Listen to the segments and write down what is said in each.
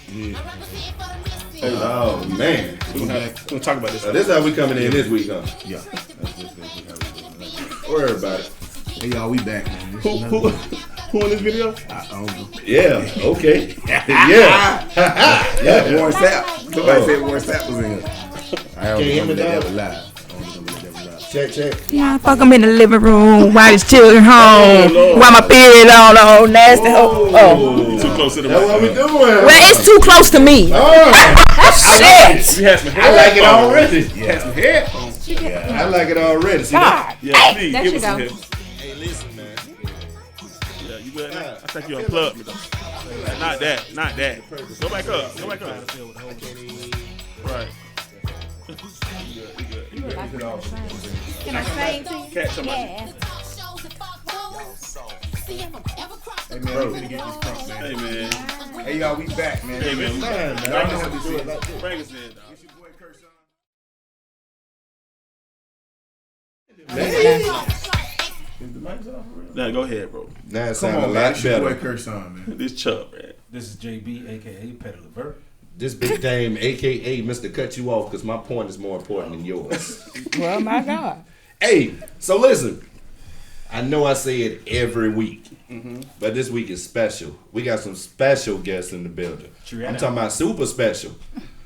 Yeah. Oh man, We'll talk about this. this how we coming in this week, huh? Yeah. Worry about it. Hey y'all, we back, man. This Who is another- who in this video? I don't know. Yeah. Okay. yeah. Yeah, Warren Sapp. Somebody said Warren Sapp was in here. I don't Can't hear me, remember that dog? ever live. I don't remember that ever live. Check. Yeah, fuck them in the living room while his children home. While my period on nasty. Oh. Too close to the That's what we mic. doing. Well, it's too close to me. Shit. We had some I like it already. Had some headphones. I like it already. See, God. Yeah, please There give she us some go. headphones. Hey, listen, man. Yeah, you good now? I think you unplugged me though. Not that. Go back up. Right. Can I say to you? Catch somebody. Yeah. Hey man, we finna get this crunk, man. Hey man. Hey y'all, we back, man. Hey man. I know how to do it like this. Bring us in, dog. It's your boy Kurt Son. Is the mics off for real? Nah, go ahead, bro. Now it Come sounds a on, man. lot It's your boy better. Kurt Son, man. This Chubb, man. This is JB, aka Petty Levert. This big dame, aka Mr. Cut You Off, because my point is more important than yours. Well, my God. Hey, so listen. I know I say it every week, but this week is special. We got some special guests in the building. Triana. I'm talking about super special.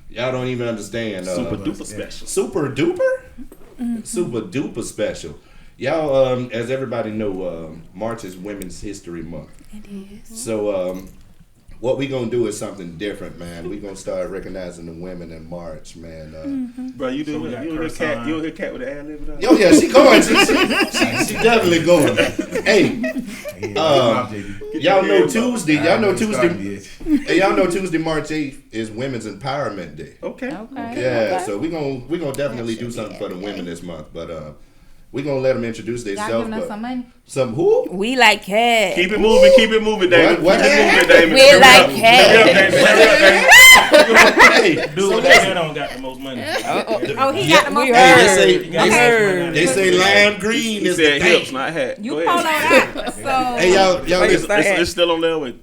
Y'all don't even understand. Super duper special. Super duper? Super duper special. Y'all, as everybody know, March is Women's History Month. It is. So what we gonna do is something different, man. We gonna start recognizing the women in March, man. Bro, you So do we got you Kurt cat Son. you hear cat with the ad lib? Oh yeah, she going. She definitely going. Hey, y'all know Tuesday. Y'all know Tuesday. Hey, y'all know Tuesday, March 8th is Women's Empowerment Day. Okay. Okay. Yeah, so we gonna definitely do something for the women this month, but we gonna let them introduce Y'all themselves. giving us some money? Some who? We like cat. Keep it moving, David. What Keep it moving, David. We like cat. Hey, Dude, so with that don't got the most money. Oh, he got the most we money. heard. they say lime green He is said the hips, thing. not hat. You Go pulled ahead. on out. So Hey, y'all It's, listen. it's still on there with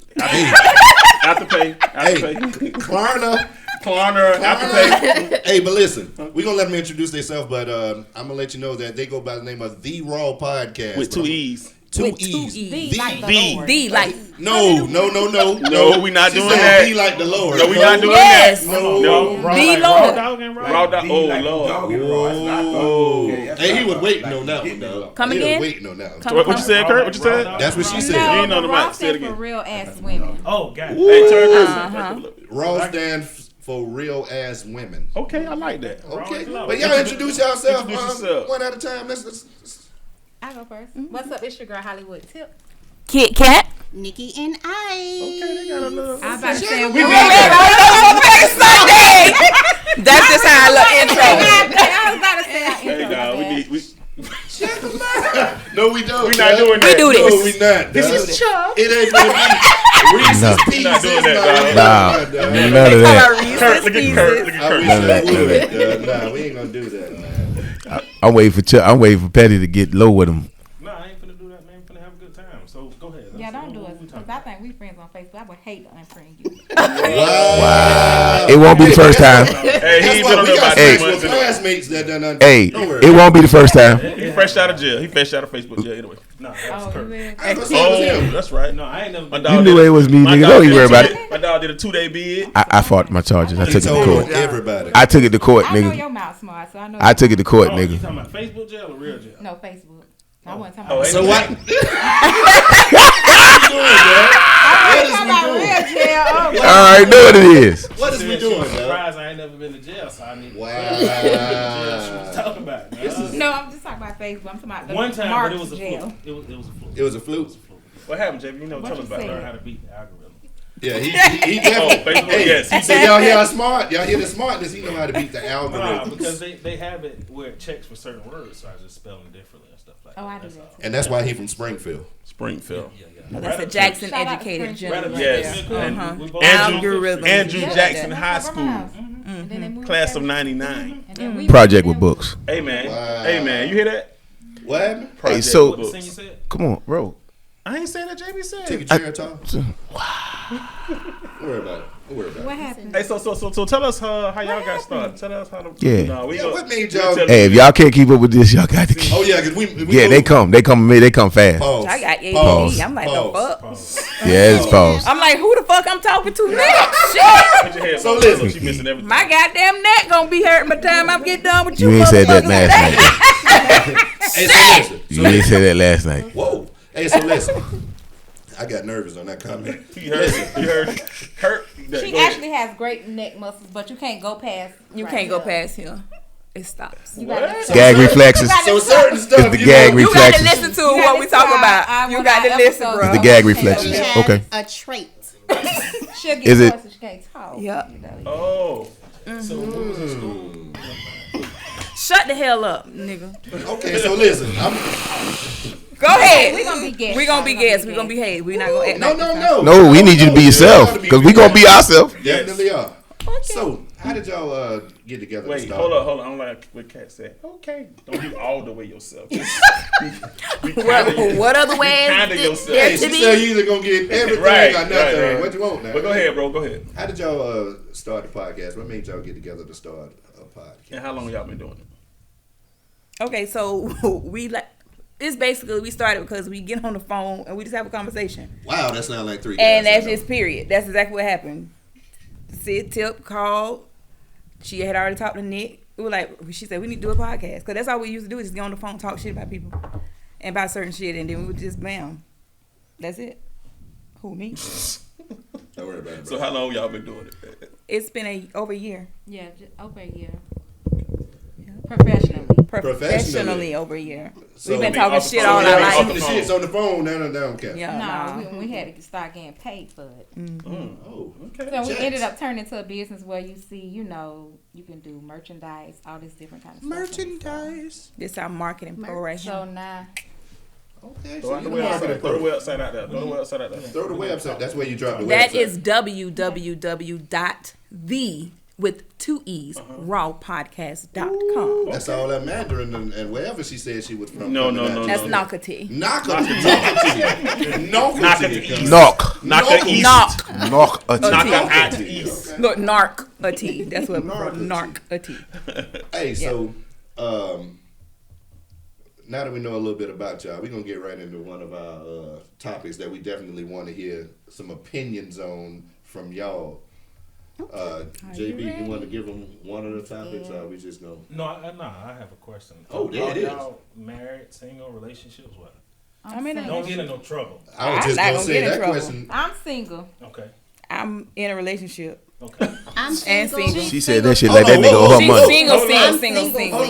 after pay. Hey, Klarna. Klarna, after pay. Hey, but listen, we're gonna let them introduce themselves, but I'm gonna let you know that they go by the name of The Raw Podcast. With two E's. Two With two E's. E's. the like the The. Lord. The like. No. No, we not She doing said that. Be like the Lord. No, we not doing Yes. that. No. No. Raw The like Lord. Raw dog and raw. Raw dog. D Oh, like Lord. dog and raw. It's not Oh. okay, that's Hey, he not was like waiting like on that one, getting it dog. up. Come He was again? waiting on that one. Come What you said, Kurt? What you said? That's what she You said. ain't on the Raw mic. Say it stand for again. real ass women. Oh, God. Hey, turn this. Uh-huh. Raw stands for real ass women. Okay, I like that. Okay, is love. but y'all introduce yourself Introduce yourself. one at a time. Let's I go first. What's up? It's your girl Hollywood Tip. Kit Kat. Nikki and I. Okay, they got a little. I'm about to say we we be Sunday. That's just how I look intro. I was about to say our Hey, intro. dog, we my need. We No, we don't. not dog. doing We that. do No, this. we not. This dog. is Chubb. It ain't gonna be Reese's No. Pieces. Not doing that, dog. dog. None of that. Kurt, look at Kurt. Look I at Kurt. wish None of I that, none of would. Nah, we ain't gonna do that, man. I'm waiting for I'm waiting for Petty to get low with him. No, I ain't finna do that, man. I'm finna have a good time. So go ahead. Yeah, don't do it because I think we friends on Facebook. I would hate to unfriend you. Wow. It won't be the first time. Hey, he That's ain't why been on we there got about 3 some months anyway. classmates that done. Hey, Don't worry. it won't be the first time. He fresh out of jail. He fresh out of Facebook jail anyway. No, that was Oh, Kurt. you will? I was gonna say it was Oh, him. that's right. No, I ain't never My been. dog You did knew a- it was me, my nigga. dog Don't did even a worry about 2-day it. My dog did a 2-day bid. I fought my charges. I He took it to told court. everybody. I took it to court, I know nigga. your mouth smart, so I know. I took it to court, Oh, you nigga. talking about Facebook jail or real jail? No, Facebook. I wasn't talking Oh, about. So what? What is we About doing? real jail. Oh, I already know what it is. What is we Said she doing, was dog? surprised I ain't never been to jail, so I need to Wow. jail she was talking about. Man. no, I'm just talking about Facebook. I'm talking about the One time, March but it was a jail. fluke. It was a fluke. It was a fluke. What happened, JB? You know, What tell you us about say? Learn that. how to beat the algorithm. Yeah, he Oh, definitely. Facebook, Hey, yes. He so y'all hear how smart? Y'all hear the smartness? He know how to beat the Nah, algorithm. because they have it where it checks for certain words, so I just spell them differently and stuff like that. Oh, I do That's that. all. And that's why he from Springfield. Springfield. Yeah. That's a Jackson Shout out to educated Springfield. gentleman. Yes. Yeah. Uh-huh. We both- Algorithm. Andrew Yeah, Jackson that's High what School. Vermont's. And then they moved Class to of 99. and then we Project moved with books. Hey, man. Wow. Hey, man. You hear that? What happened? Hey, Project so with What the books. singer said? come on, bro. I ain't saying that JB said. Take a chair, Tom. Wow. What Don't worry about it. Don't worry about it. What happened? Hey, so tell us how y'all got started. Tell us how the Yeah. No, we Yeah, go- what made we'll y'all- tell Hey, if you. y'all can't keep up with this, y'all got to keep. Oh yeah, because we Yeah, they come fast. Pause. I got ADD. Pause. I'm like, the fuck? Yeah, it's pause. I'm like, who the fuck I'm talking to next? Shit. Put your head So on. listen. She missing everything. My goddamn neck gonna be hurting by the time I get done with you. You ain't said that motherfuckers last today. night. Hey, so listen. You ain't said that last night. Whoa. Hey, so listen. I got nervous on that comment. You heard Kurt. She Go ahead. actually has great neck muscles, but you can't go past. You right can't go here. past here. It stops. You gotta, Gag reflexes. So certain stuff. It's the you gag know, You got to reflexes. listen to You what gotta we talk listen. about. I You want got to our listen, episodes. bro. It's the gag Okay. reflexes. Okay. Has Okay. a trait. She'll get Is it- close if she can't talk. Yep. You know. Oh. So we was in school. Shut the hell up, nigga. Okay, so listen. Go ahead. We gonna be guests. We gonna be guests. We gonna behave. We not gonna act No, like no, this. no. No, we need you to be yourself because we gonna be ourselves. Definitely are. So, how did y'all get together? Wait, to start? hold on. I'm like what Kat said. Okay, don't be all the way yourself. Be What other ways? kind of yourself. Hey, to she be- said you either gonna get everything Right, or nothing. right. What you want now? But go ahead, bro. Go ahead. How did y'all start the podcast? What made y'all get together to start a podcast? And how long y'all been doing it? Okay, so we like. It's basically we started because we get on the phone and we just have a conversation. Wow, that sounds like 3 days. And that's just period. That's exactly what happened. Sid Tip called. She had already talked to Nick. We were like, she said we need to do a podcast because that's all we used to do is just get on the phone, talk shit about people and about certain shit, and then we would just bam. That's it. Who, me? Don't worry about it, bro. So how long y'all been doing it? It's been over a year. Yeah, just over a year. Professionally. Professionally over a year. So- We've been I mean, talking off the shit phone. all Yeah, our off life. the the phone. shit's on the phone. No, okay. Yeah, No, nah. we had to start getting paid for it. Oh, Okay. So we Checks. ended up turning into a business where you see, you can do merchandise, all this different kind of stuff. merchandise. This our marketing pro right So here. now, Okay, Throw so out the you know how to website. Throw the throw website out there. Throw the website out there. the website. That's where you drop the That website. is www.the with 2 E's rawpodcast.com. That's all that Mandarin and wherever she said she was from. No, coming no, out. no, That's no. Nakati. Knock Knock Knock. Knock East. Knock. Knock a Knock T. at East. Look, narc a T. That's what Narc-a-T. narc a T. Hey, so now that we know a little bit about y'all, we're gonna get right into one of our topics that we definitely want to hear some opinions on from y'all. JB, you want to give them one of the topics, or we just gonna? No, I have a question. Oh, there it is. Y'all married, single, relationships, what? I'm in Don't a, get in no trouble. I was I'm just not gonna gonna say get in that trouble. question. I'm single. Okay. I'm in a relationship. Okay. I'm And single. She said that shit like that Hold nigga on, owe her She's money. single, Hold single, on. single.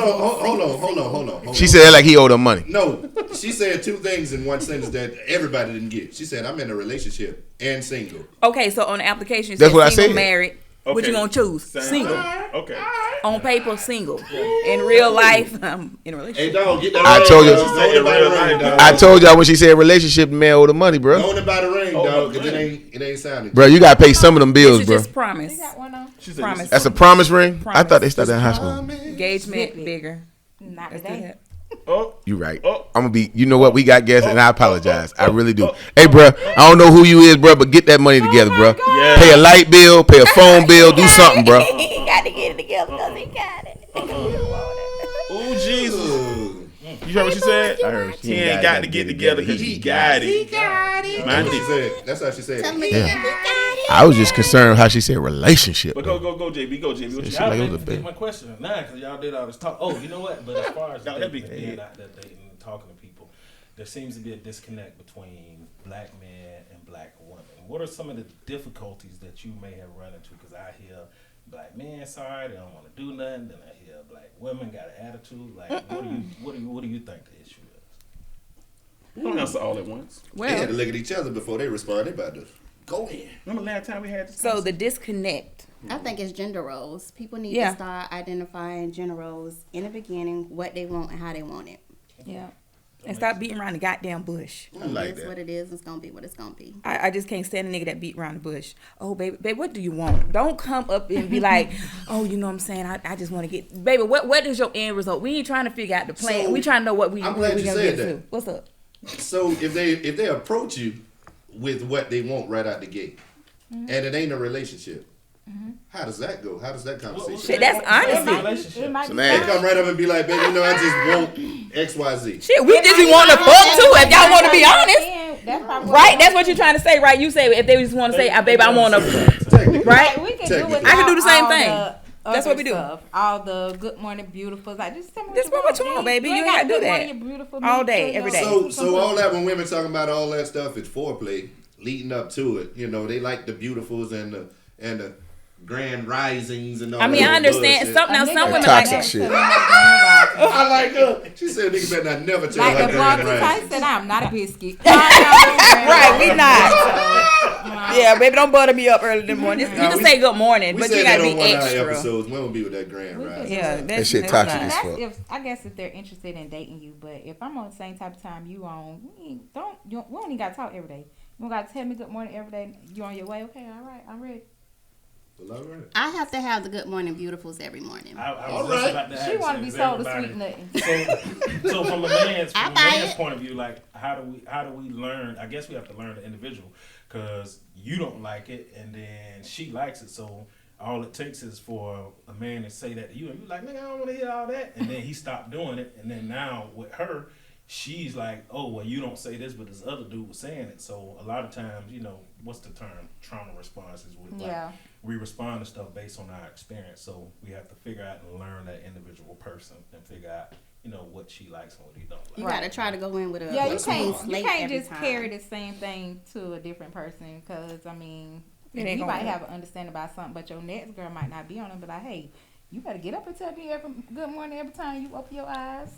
Hold on. She said that like he owed her money. No, she said two things in one sentence that everybody didn't get. She said, "I'm in a relationship and single." Okay, so on the application, it That's says what I single, said. married. What Okay. you gonna choose? Same. Single. Okay. On paper, single. In real life, I'm in a Hey, relationship. dog, get that I ring, told you. dog. She said Know about real the ring, life, dog. I told y'all when she said relationship, the man owed her money, bro. Know about the ring, Oh, dog, because the it ain't sounding. Bro, you gotta pay some of them This bills, is bro. just promise. You got one on? She said Promise. That's a promise ring. I Promise. thought they started in high school. Engagement, Zip it. bigger. Not Let's do today. that. Oh, You right. Oh. I'm gonna be. You know what? We got guests, and I apologize. I really do. Hey, bro, I don't know who you is, bro, but get that money together, bro. Yeah. Pay a light bill, pay a phone bill, do something, bro. He got to get it together because he got it. oh Jesus. Ooh. You heard what she said? I heard He ain't got to get together because he got it. Man, That's what she said. That's how she said. Tell it. me Yeah. you got it. I was just concerned how she said relationship. But bro. go, JB. Go, JB. What you Shit Y'all like it didn't was a forget bit. my question now because y'all did all this talk. Oh, you know what? But as far as Y'all, that'd be- being out there dating and talking to people, there seems to be a disconnect between black men and black women. What are some of the difficulties that you may have run into? Because I hear black men sorry, they don't want to do nothing. Then I hear black women got an attitude. Like, what do you think the issue is? Don't answer all at once. They had to Well, look at each other before they respond. They about to go in. Remember last time we had this? so the disconnect. I think it's gender roles. People need Yeah. to start identifying gender roles in the beginning, what they want and how they want it. Yeah. And stop beating around the goddamn bush. I like It's that. what it is. It's gonna be what it's gonna be. I just can't stand a nigga that beat around the bush. Oh, baby, what do you want? Don't come up and be like, oh, you know what I'm saying? I just want to get, baby, what is your end result? We ain't trying to figure out the plan. So, we trying to know what we I'm going glad to you get said that. to. What's up? So if they approach you with what they want right out the gate, and it ain't a relationship. How does that go? How does that conversation? Shit, that's honesty. It might So be man- They come right up and be like, baby, I just want XYZ. Shit, we just be wanting to fuck too. If y'all want to be honest, right? That's what you're trying to say, right? You say if they just want to say, baby, I want to, Technically. right? We can Technically. do it. I can do the same all thing. the That's what we do. stuff. All the good morning, beautiful. Like, just tell me Just what you want, baby. You ain't gotta do that. All day, every day. So all that when women talking about all that stuff is foreplay leading up to it. You know, they like the beautifuls and the grand risings and all I mean, that I understand. bullshit. Some women like Toxic that. shit. I like her. She said, "Nigga better not never tell Like her the grand Bronx rising." Type said, I'm not a biscuit. Right, we not. Yeah, baby, don't butter me up early in the morning. You can say good morning, We but said you that gotta on be one of our extra. episodes. When will be with that grand rising? Yeah, That shit toxic not. as That's fuck. if I guess if they're interested in dating you, but if I'm on the same type of time you on, we don't even gotta talk every day. You don't gotta tell me good morning every day. You on your way? Okay, all right, I'm ready. Well, all right. I have to have the good morning beautifuls every morning. I All was just right. about to ask She want to you, be is sold a everybody- sweet nothing. So from a man's, I from a buy man's it. point of view, like how do we learn? I guess we have to learn the individual, because you don't like it and then she likes it. So all it takes is for a man to say that to you, and you're like, nigga, I don't want to hear all that, and then he stopped doing it, and then now with her, she's like, oh well, you don't say this, but this other dude was saying it. So a lot of times, you know, what's the term? Trauma responses. With like, Yeah. we respond to stuff based on our experience. So we have to figure out and learn that individual person and figure out, you know, what she likes and what he don't like. You gotta try to go in with a Yeah, you clean can't slate every just time. carry the same thing to a different person, because I mean, It ain't you gonna might work. have an understanding about something, but your next girl might not be on it. But like, hey, you better get up and tell me every good morning every time you open your eyes.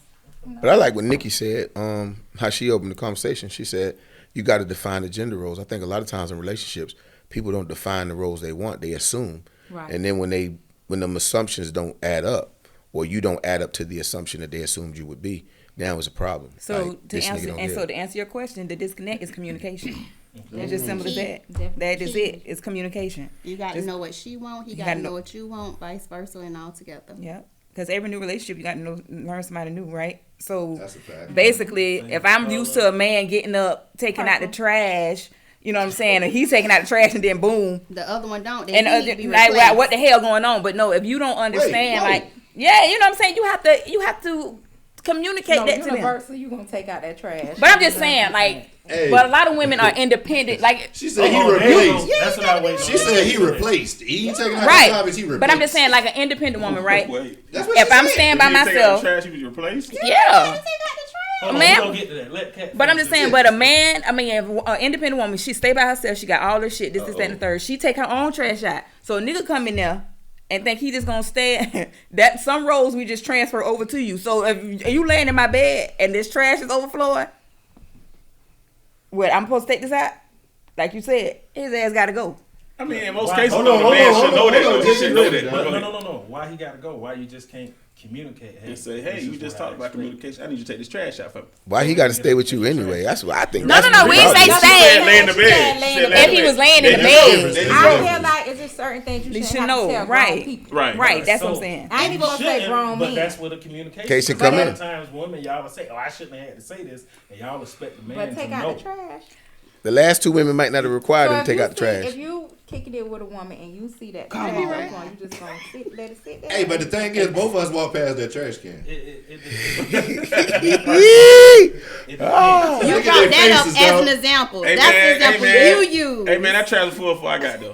You know? But I like what Nikki said, how she opened the conversation. She said, you got to define the gender roles. I think a lot of times in relationships, people don't define the roles they want. They assume. Right. And then when them assumptions don't add up, or you don't add up to the assumption that they assumed you would be, now it's a problem. So Like, to this nigga answer don't get it. to answer your question, the disconnect is communication. It's just simple as Key. that. Definitely. That is it. It's communication. You gotta Just- know what she want. He you gotta gotta know know- what you want, vice versa, and all together. Yeah. Because every new relationship, you got to learn somebody new, right? So That's a fact. basically, if I'm used to a man getting up, taking out the trash, you know what I'm saying, and he's taking out the trash, and then boom, The other one don't. They and need to be like replaced. what the hell going on? But no, if you don't understand, whoa. like, yeah, you know what I'm saying, you have to communicate No, that to them. universal, you gonna take out that trash. But I'm just saying, like, Hey. but a lot of women are independent, like. She said he Oh, there you replaced. go. That's what I waited on. She said he replaced. He ain't taking out the Right, garbage. He replaced. but I'm just saying, like an independent woman, right? Wait. That's what If she I'm said. staying by If you take out the myself, trash, you was replaced? yeah. Hold on, Man. we gonna get to that. Let Kat But I'm finish just this. saying, but a man, I mean, if an independent woman, she stay by herself, she got all this shit, this, that, and the third. She take her own trash out. So a nigga come in there and think he just gonna stay. That some roles we just transfer over to you. So if you laying in my bed and this trash is overflowing, what I'm supposed to take this out? Like you said, his ass gotta go. I mean, in most Why- cases, hold the on, man hold should on, know that. hold on. He should know that. But Go ahead. no. Why he gotta go? Why you just can't communicate? Hey, And say, hey, this you is just what I talked about expect. communication. I need you to take this trash out for me. Why he got to stay with you anyway? That's what I think. No, That's no, we ain't say ridiculous. stay. Lay in the bed. She said lay in the If he was laying in the They bed, different. I feel like it's just certain things you you shouldn't should have know, to tell right. grown people. Right. That's what I'm So- saying. I ain't even gonna say Shouldn't, grown but men. that's where the communication. Case it But come a lot in. of times, women y'all will say, "Oh, I shouldn't have had to say this," and y'all expect the man But to take know. out the trash. The last two women might not have required So him if to take you out the see- trash. If you kicking it with a woman and you see that trash on. going, you just gonna let it sit there. Hey, but the thing is, both of us walk past that trash can. It You Look at brought their that up faces, as dog. an example. Hey, That's man, the example hey, man. you use. Hey, man, that trash was full before I got there.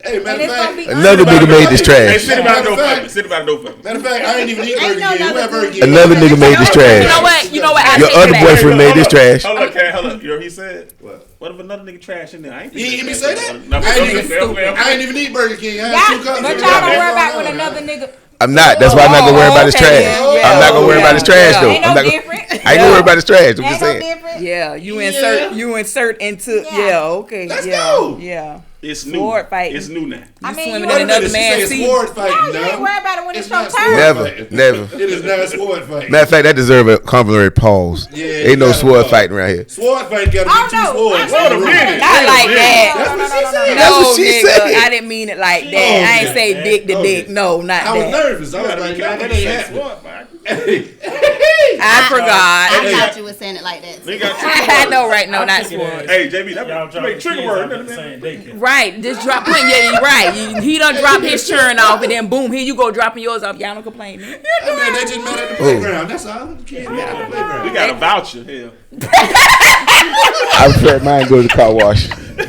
Hey, and matter of it's gonna fact, be Another nigga made this Hey, trash. sit about the door for me. Sit about the door for me. matter of fact, I ain't even eat Ain't Burger no King. Who had another Burger thing. King? Another nigga made this trash. You know what? You know what? I Your take other it back. boyfriend made this trash. Hold up, Kat, hold up. You know what he said? What? What if another nigga trash in there? I ain't You ain't hear me that say trash. that? No, I ain't okay, even- okay. I ain't even eat Burger King. I Yeah, had 2 cups. but of y'all don't it. worry about when another nigga. I'm not. That's why I'm not gonna worry about his okay, trash. yeah, I'm not gonna worry about his trash though. Ain't no I'm not gonna, different. I ain't gonna worry about his trash. I'm Ain't just no saying. different. Yeah, you Yeah. insert into Yeah. yeah, okay. Let's yeah, go. Yeah. It's new. Sword fighting. It's new now. I mean, swimming you in Wait a another minute, she man's said sea. sword fighting. No, you ain't worry about it when it's your not turn. sword Never, fighting. never. It is not sword fighting. Matter of fact, that deserve a complimentary pause. Yeah, Ain't no you gotta sword know. fighting right here. Sword fighting gotta Oh, be 2 no. swords. Wait a minute. Not like that. That's what she said. That's No, what she nigga, said. I didn't mean it like that. Oh, I ain't yeah. say dick to Oh, dick. yeah. No, not I was that. nervous. I You was gotta like, be man, careful. that ain't You said happening. sword fighting. I forgot. I thought you were saying it like that. They got I know, right? No, not took it swore. as Hey, JB, that y'all you dropping make trigger kids word. off at the same daycare. Right, just drop. Yeah, you're right. He done drop his churn off, and then boom, here you go dropping yours off. Y'all don't complain, man. I mean, they just met at the playground. That's all. The kids met at the playground. We got a voucher here. I was let mine go to the car wash. No,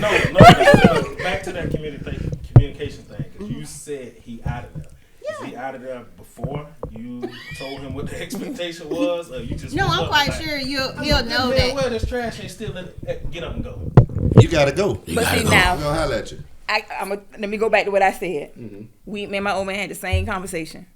back to that communication thing. Because you said he out of there. Is he out of there before you told him what the expectation was, or you just? No, I'm quite sure he'll know that. Well, this trash ain't still in it. Get up and go. You gotta go. But see now, I'm gonna holler at you. let me go back to what I said. Me and my old man had the same conversation.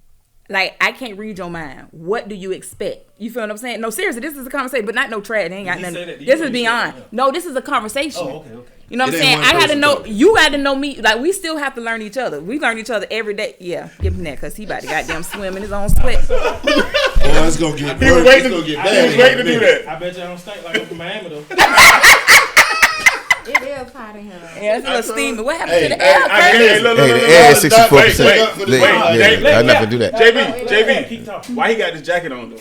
Like, I can't read your mind. What do you expect? You feel what I'm saying? No, seriously, this is a conversation, but not no trash. They ain't got He nothing. said that to This you, is or you beyond. said that? No, this is a conversation. Oh, okay. You know what I'm It saying? ain't I one got to person know. talking. You got to know me. Like, we still have to learn each other. We learn each other every day. Yeah, give him that, because he about to goddamn swim in his own sweat. Oh, it's gonna get He was worse. waiting It's to, gonna get he was bad. waiting to do that. I bet you I don't stink like I'm from Miami though. It is hot in here. Yeah, it's a little steamy. What happened to the Hey, air? Hey, the Hey, air is Wait, 64%. wait, Yeah, I'm not gonna do that. JB, why he got this jacket on though?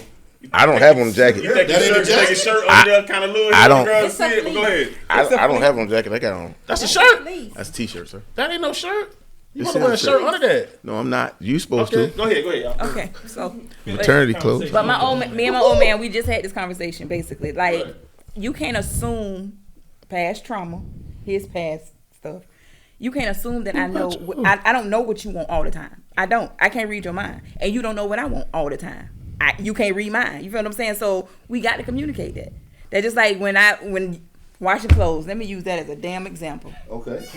I don't have on the jacket. You take your That ain't a shirt, jacket. over there, kind of little. I don't- Girl, see it, but go ahead. I don't have on the jacket. I got on. That's a shirt. That's a t-shirt, sir. That ain't no shirt. You This want to wear a is a shirt shirt. under that? No, I'm not. You supposed Okay, to. go ahead, y'all. Okay, so. Maternity clothes. But me and my old man, we just had this conversation basically. Like, you can't assume past trauma, his past stuff. You can't assume that I know. I don't know what you want all the time. I don't. I can't read your mind, and you don't know what I want all the time. You can't read mine. You feel what I'm saying? So we got to communicate that. That's just like when washing clothes. Let me use that as a damn example. Okay.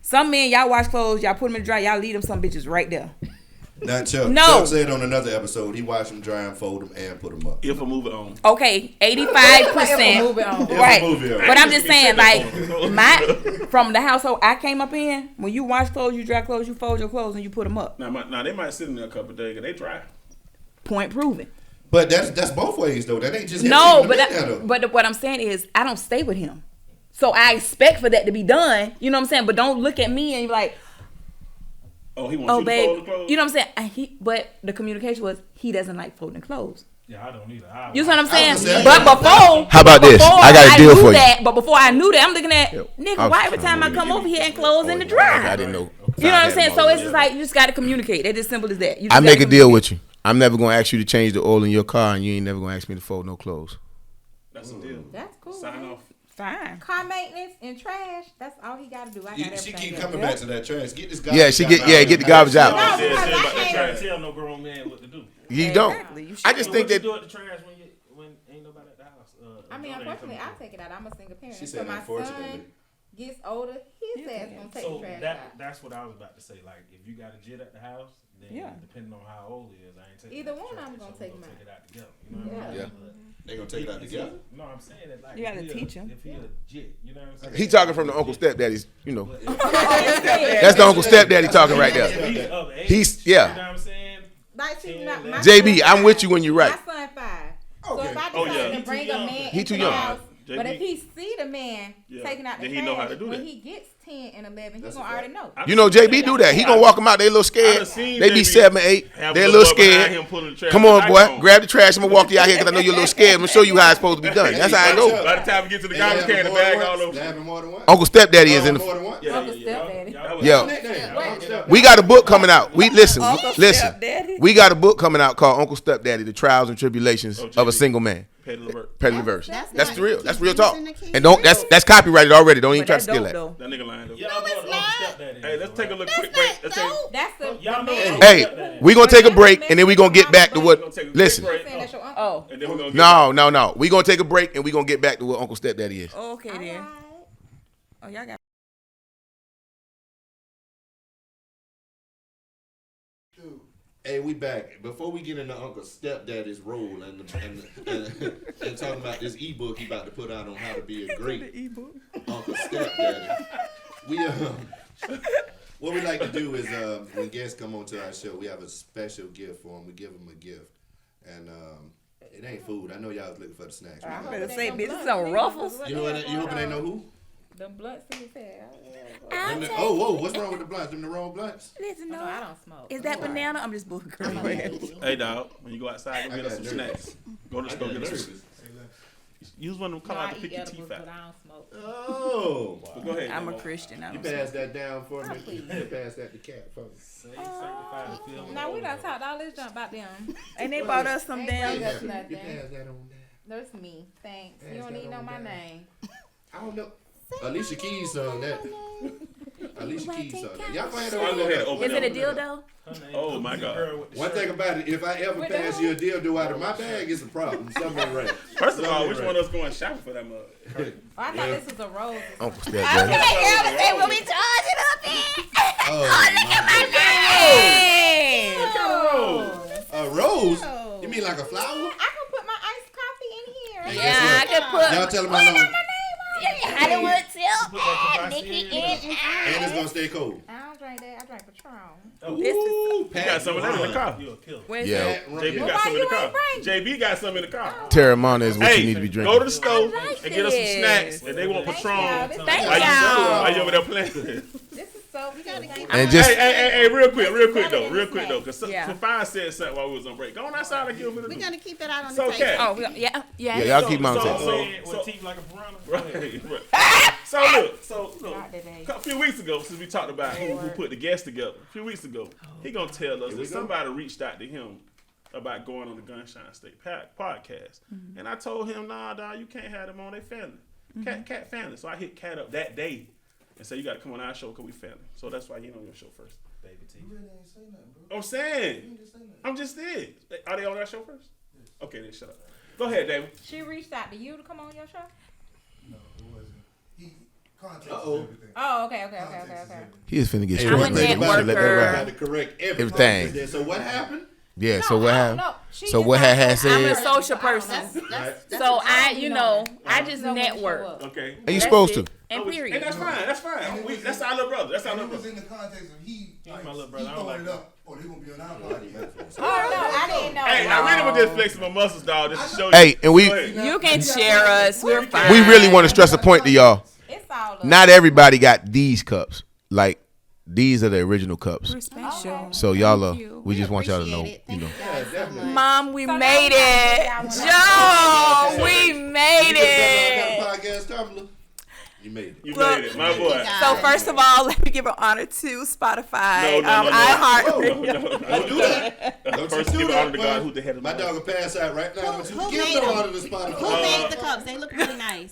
Some men, y'all wash clothes, y'all put them in the dryer, y'all leave them some bitches right there. Now Chuck. No. Chuck said on another episode he washed them, dry them, fold them, and put them up. If I move it on. Okay, 85%. Move it on. Right. Move it on. But I'm just saying, like, from the household I came up in, when you wash clothes, you dry clothes, you fold your clothes, and you put them up. Now they might sit in there a couple of days, 'cause they dry. Point proven. But that's both ways though. That ain't just No, him but leaving them in there, though. but what I'm saying is, I don't stay with him. So I expect for that to be done. You know what I'm saying? But don't look at me and be like, Oh, he wants oh, you to fold the babe. clothes? You know what I'm saying? But the communication was, he doesn't like folding clothes. Yeah, I don't either. You see what I'm saying? was gonna say, But before, How about this? before I got a deal knew for you. that, But before I knew that, I'm looking at, nigga, I was- why every time I come over here and clothes in the dryer? I didn't know. You know what I'm saying? So it's just like, you just got to communicate. It's as simple as that. You just I make gotta a deal communicate. with you. I'm never gonna ask you to change the oil in your car, and you ain't never gonna ask me to fold no clothes. That's a deal. That's cool. Sign man. off. Fine. Car maintenance and trash. That's all he got to do. I got She everything. keep else. coming back to that trash. Get this guy. Yeah, get the garbage out. No, Yeah, because about I that can't. trying to tell no grown man what to do. You don't. Exactly. You I should. just What think you that. do at the trash when ain't nobody at the house? I mean, no, they ain't unfortunately, coming I take it out. I'm a single parent. She So said my unfortunately. son gets older, his ass gonna take So the trash out. that's what I was about to say. Like, if you got a jit at the house, then Yeah. depending on how old he is, I ain't taking Either out the one of trash, them gonna so take we're him take out. it out together. You know what I mean? Yeah. They gonna take it out together. No, I'm saying that like You gotta if he teach him. If he a jit, you know what I'm saying? He talking from the uncle stepdaddy's. You know, That's that's the uncle stepdaddy talking right If there. he's of age, He's- You yeah. know what I'm saying? Like, see, my JB, son I'm with 5. you when you're right. My son 5. So Okay. if I Oh, decide yeah. to He bring too a young. man He into too the young. house, JB. but if he see the man Yeah. taking out the Then trash, he know how to do when that. he gets 10 and 11, That's he's gonna a already know. You know, JB do that. He gonna walk them out. They a little I scared. done seen They be JB 7, 8. have They a a little little boy behind scared. him pulling the trash Come with on, the boy. iPhone. Grab the trash. I'm gonna walk you out here because I know you're a little scared. I'm gonna show you how it's supposed to be done. That's how I go. By the time we get to the They garbage having can, the more than bag once? all They over. having more than one? Uncle stepdaddy is in More the. than one? Yeah, Uncle yeah, stepdaddy. That was- Yo, Nickname. we got a book coming out. We listen. Uncle Listen. Stepdaddy? We got a book coming out called Uncle Stepdaddy: The Trials and Tribulations of a JB. Single Man. Petty Levert. Petty verse. That's That's not- real. That's real keep talk. using the key. And don't. That's copyrighted already. Don't even But try to that's steal dope, that. though. That nigga lying though. Y'all know what Uncle Stepdaddy is, Hey, let's take a right? look quick break. Let's take. That's the Y'all know man. Uncle Hey, Stepdaddy. we gonna take a break and then we gonna get back to We're gonna what. take a quick Listen. break. Saying that's your uncle. Oh, And then we're gonna get No. We gonna take a break and we gonna get back to what Uncle Stepdaddy is. okay then. Alright. Oh, y'all got. Hey, we back. Before we get into Uncle Stepdaddy's role and talking about this ebook he about to put out on how to be a great Uncle Stepdaddy, we what we like to do is when guests come onto our show, we have a special gift for them. We give them a gift, and it ain't food. I know y'all was looking for the snacks. I Right? better say, bitch, this is some ruffles. You know what? You hoping they know who? The blunts in his head. Oh, whoa, what's wrong with the blunts? Them the wrong blunts? Listen, No, no. I don't smoke. Is that banana? I'm just bullshit. Hey, dog, when you go outside, go get us some snacks. Go to the store, get us some. Use one of them No, called I the eat picky edibles, teeth but out. I don't smoke. Oh. But go ahead. I'm a Damo. Christian. I You don't pass smoke. that down for me. please. You pass that to Cat for me. Say sanctified and filled with Now we the done Holy talked all this junk about them. And they bought us some Ain't damn. That's You nothing. pass that on down. That's me. Thanks. Pass You don't that even know on my down. name. I don't know. Alicia Keys sung that. Alicia Keys sung that. Y'all go ahead So I'll go ahead and open Is it a up. dildo? Her name Oh, is my the God. girl with the One shirt. thing about it, if I ever With pass the you a dildo out of my bag, it's a problem. Something ain't right. First of all, Something which ain't one right. of us going shopping for that mug? Oh, I thought this was a rose. Uncle Step, I baby. was say we'll be charging up in. Oh, Hey. a rose? You mean like a flower? I can put my iced coffee in here. Guess Yeah, I what? could put Y'all tell them how long. Hollywood Put that tip. Kavasi Nikki in. in. And it's gonna stay cold. I don't drink that. I drink Patron. Ooh, You got some of that in the car. You a killer. Where's Yeah. that? JB Well, got why some in the you car. ain't bring? JB got some in the car. Terramana is what Hey, you need to be go drinking. to the store like and get us some this. snacks. And they want Thank Patron. y'all. This Thank Why y'all. you over there playing? This is so good. And just Hey, real quick though, Better than the because Yeah. Fine said something while we was on break. Go on outside and give him a We're little. gonna keep it out on So, the table. Cat. Oh, yeah. yeah, y'all keep mine So- safe. With So- teeth like a piranha. Right. So look, Not today. a few weeks ago, since we talked about who put the guests together, a few weeks ago, he gonna tell us that somebody reached out to him about going on the Gunshine State podcast, and I told him, nah, dog, you can't have them on. They family, Cat family. So I hit Cat up that day and said, you got to come on our show because we family. So that's why he on your show first. Baby teeth. I'm saying, I'm just did. Are they on our show first? Okay, then shut up. Go ahead, David. She reached out to you to come on your show? No, it wasn't. He contacted Uh-oh. everything. Oh, okay. He is finna get Hey, straight, I'm a baby. We should let that networker. ride. Got to correct Everything. everything. So what happened? Yeah, No, so what I don't happened? know. She So just what got had so- I'm a said? social I don't person. know. Right. So I just Know when to show network. up. Okay. Are you That's supposed it. to? And And period. that's fine. That's fine. That's our little brother. That's our And little it was brother. in the context of he, like, my little he brother. I don't throwing like it up. Oh, they gonna be on our podcast. Oh, no, I didn't know. Hey, I really was just flexing my muscles, dog, just to show you. Hey, and we Go ahead. You can share us. We're fine. we really want to stress a point to y'all. It's all up. Not everybody got these cups. Like these are the original cups. We're special. So y'all Thank are. you. We just want y'all to know. Appreciate it. You know. Thank you guys so much. Mom, we So made now it. y'all wanna- Joe, we made You it. got a podcast tumbler. You made it. You Look. made it, my boy. So first of all, let me give an honor to Spotify, No. iHeart. Don't do that. Don't First, you give do honor to that, God boy. who the head of My the dog will pass out right now. Don't Who you give made no them? honor to Who Spotify. made the cups? They look really nice.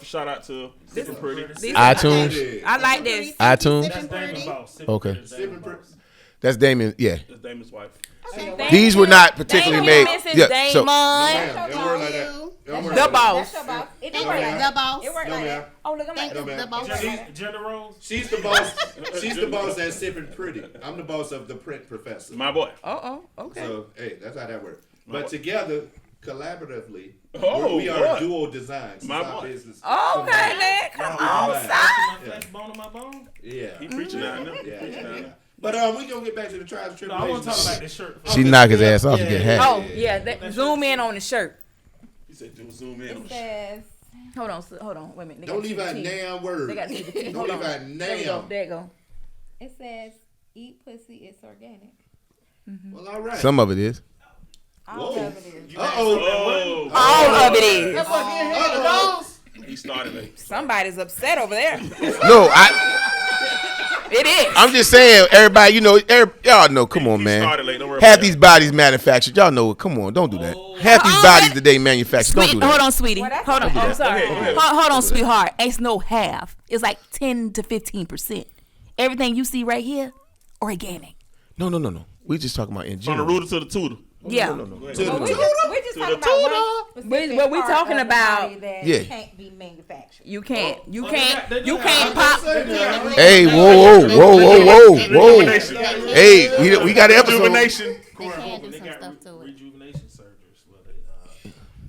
Shout out to Sipping Pretty. iTunes. I like this. iTunes. That's Damon's boss. Okay. That's Damon's boss. That's Damon. Yeah. That's Damon's wife. Okay. These were not particularly made. Mrs. Yeah. Damon. So Ma'am, don't worry like that. Don't worry The like that. boss. That's your boss. It Thank didn't you, work like the that. boss. It worked No, like ma'am. that. Oh, look, I'm Thank like, you, No, the ma'am. boss. Gender roles. She's the boss. She's the boss that's sipping pretty. I'm the boss of the print professor. My boy. Okay. So hey, that's how that works. But together, collaboratively, Oh, we are boy. dual design. Since My our boy. business. Okay, then. Come on, Right. son. My flesh bone on my bone. Yeah. He preaching out now. Yeah. But we gonna get back to the trials and No, I want to talk tribulations. about this shirt. she knocked his ass off to get half. Oh, yeah. Zoom in on the shirt. He said, zoom in on it the shit. says, Hold on. Wait a minute. They Don't gotta leave see out the teeth. damn word. They got to see the teeth. Don't Hold leave on. out There we go. damn. There you go. it says, eat pussy, it's organic. Well, all right. Some of it is. All Whoa. of it is. Oh, All of it is. he started it. Somebody's upset over there. No, It is. I'm just saying, everybody, you know, y'all know, come on, He man. started late. Don't worry Half about these that. bodies manufactured. Y'all know it. Come on, don't do that. Half these bodies today manufactured. Don't do Sweet, that. hold on, sweetie. Well, that's Hold on. not I'm bad. sorry. Go ahead. Hold on, sweetheart. Ain't no half. It's like 10 to 15%. Everything you see right here, organic. No. We just talking about in From the general. rooter to the tutor. Yeah. Well, we just talking about one specific we part talking of the about- body that Yeah. can't be manufactured. You can't. You Oh, can't. they do You have- can't pop. Hey, whoa. Hey, we got an episode. Rejuvenation. They can do some stuff to it. Rejuvenation surgeries. Well,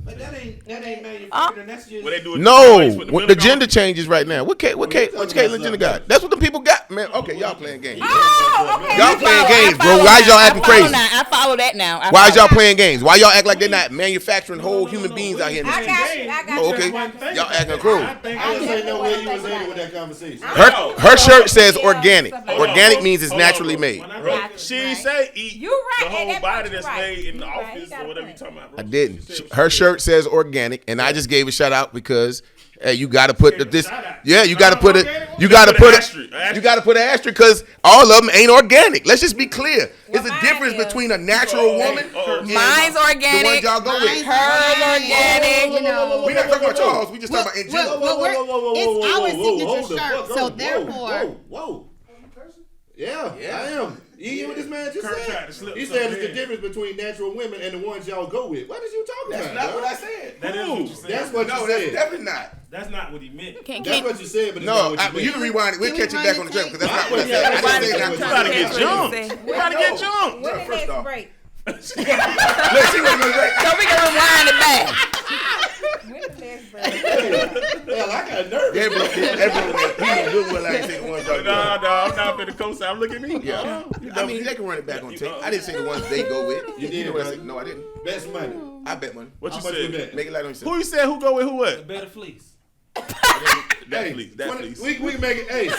But that ain't then that's just. What they do with No, the the vinegar gender on? changes right now. What Caitlyn Jenner got? That's what the people got, man. Okay, y'all playing games. Y'all playing games, bro. Why is y'all acting crazy? I follow that now. Why is y'all playing games? Why y'all act like they're not manufacturing whole human beings out here in the I got streets? you. I got Oh, you. okay. One thing. Y'all acting cruel. I think I just ain't know where you was headed with that conversation. Her shirt says Yeah, organic. stuff like that. Organic means it's Hold on, naturally bro. made. When I Right. think- She ain't say eat You right, the and whole that body part that's you right. made in the You right, office he got or a whatever you point. talking about, bro. I didn't. She said- Her shirt says organic, and I just gave a shout out because hey, you got to put this. Yeah, you got to put it. You got to put it. You got to put an asterisk because all of them ain't organic. Let's just be clear. There's a mine difference is. between a natural woman. oh. and Mine's The one organic. y'all go with. Hers organic. You know. We not talking about y'all. We just talking about in general. Well, it's our signature shirt, so therefore. Whoa. Yeah, I am. You hear what this man just Kurt tried said? to slip He something said it's the in. difference between natural women and the ones y'all go with. What is you talking That's about? not dog? what I said. That is what you said. That's what No, you that's said. definitely not. That's not what he meant. That's what you said, but it's not No, what you you meant. can rewind it. We'll Can we catch it run back the on the track tape? because that's not what I Yeah, said. I that's didn't what say you not said. You gotta get to. jumped. You gotta get jumped. When the First next off. break? Look, she wasn't gonna break. So we can rewind it back. When the next break? Hell, I got nervous. Everyone, he was good with like I said the ones y'all go with. No, I'm not finna co-sign. Look at me. Yeah. I mean, they can run it back on tape. I didn't say the ones they go with. You did, know what I bro. said? No, I didn't. Best money. I bet money. What you How much we said? bet? Make it light on yourself. Who you said who go with who The what? better fleece. That Hey, fleece. That 20 fleece. we can make it. Hey,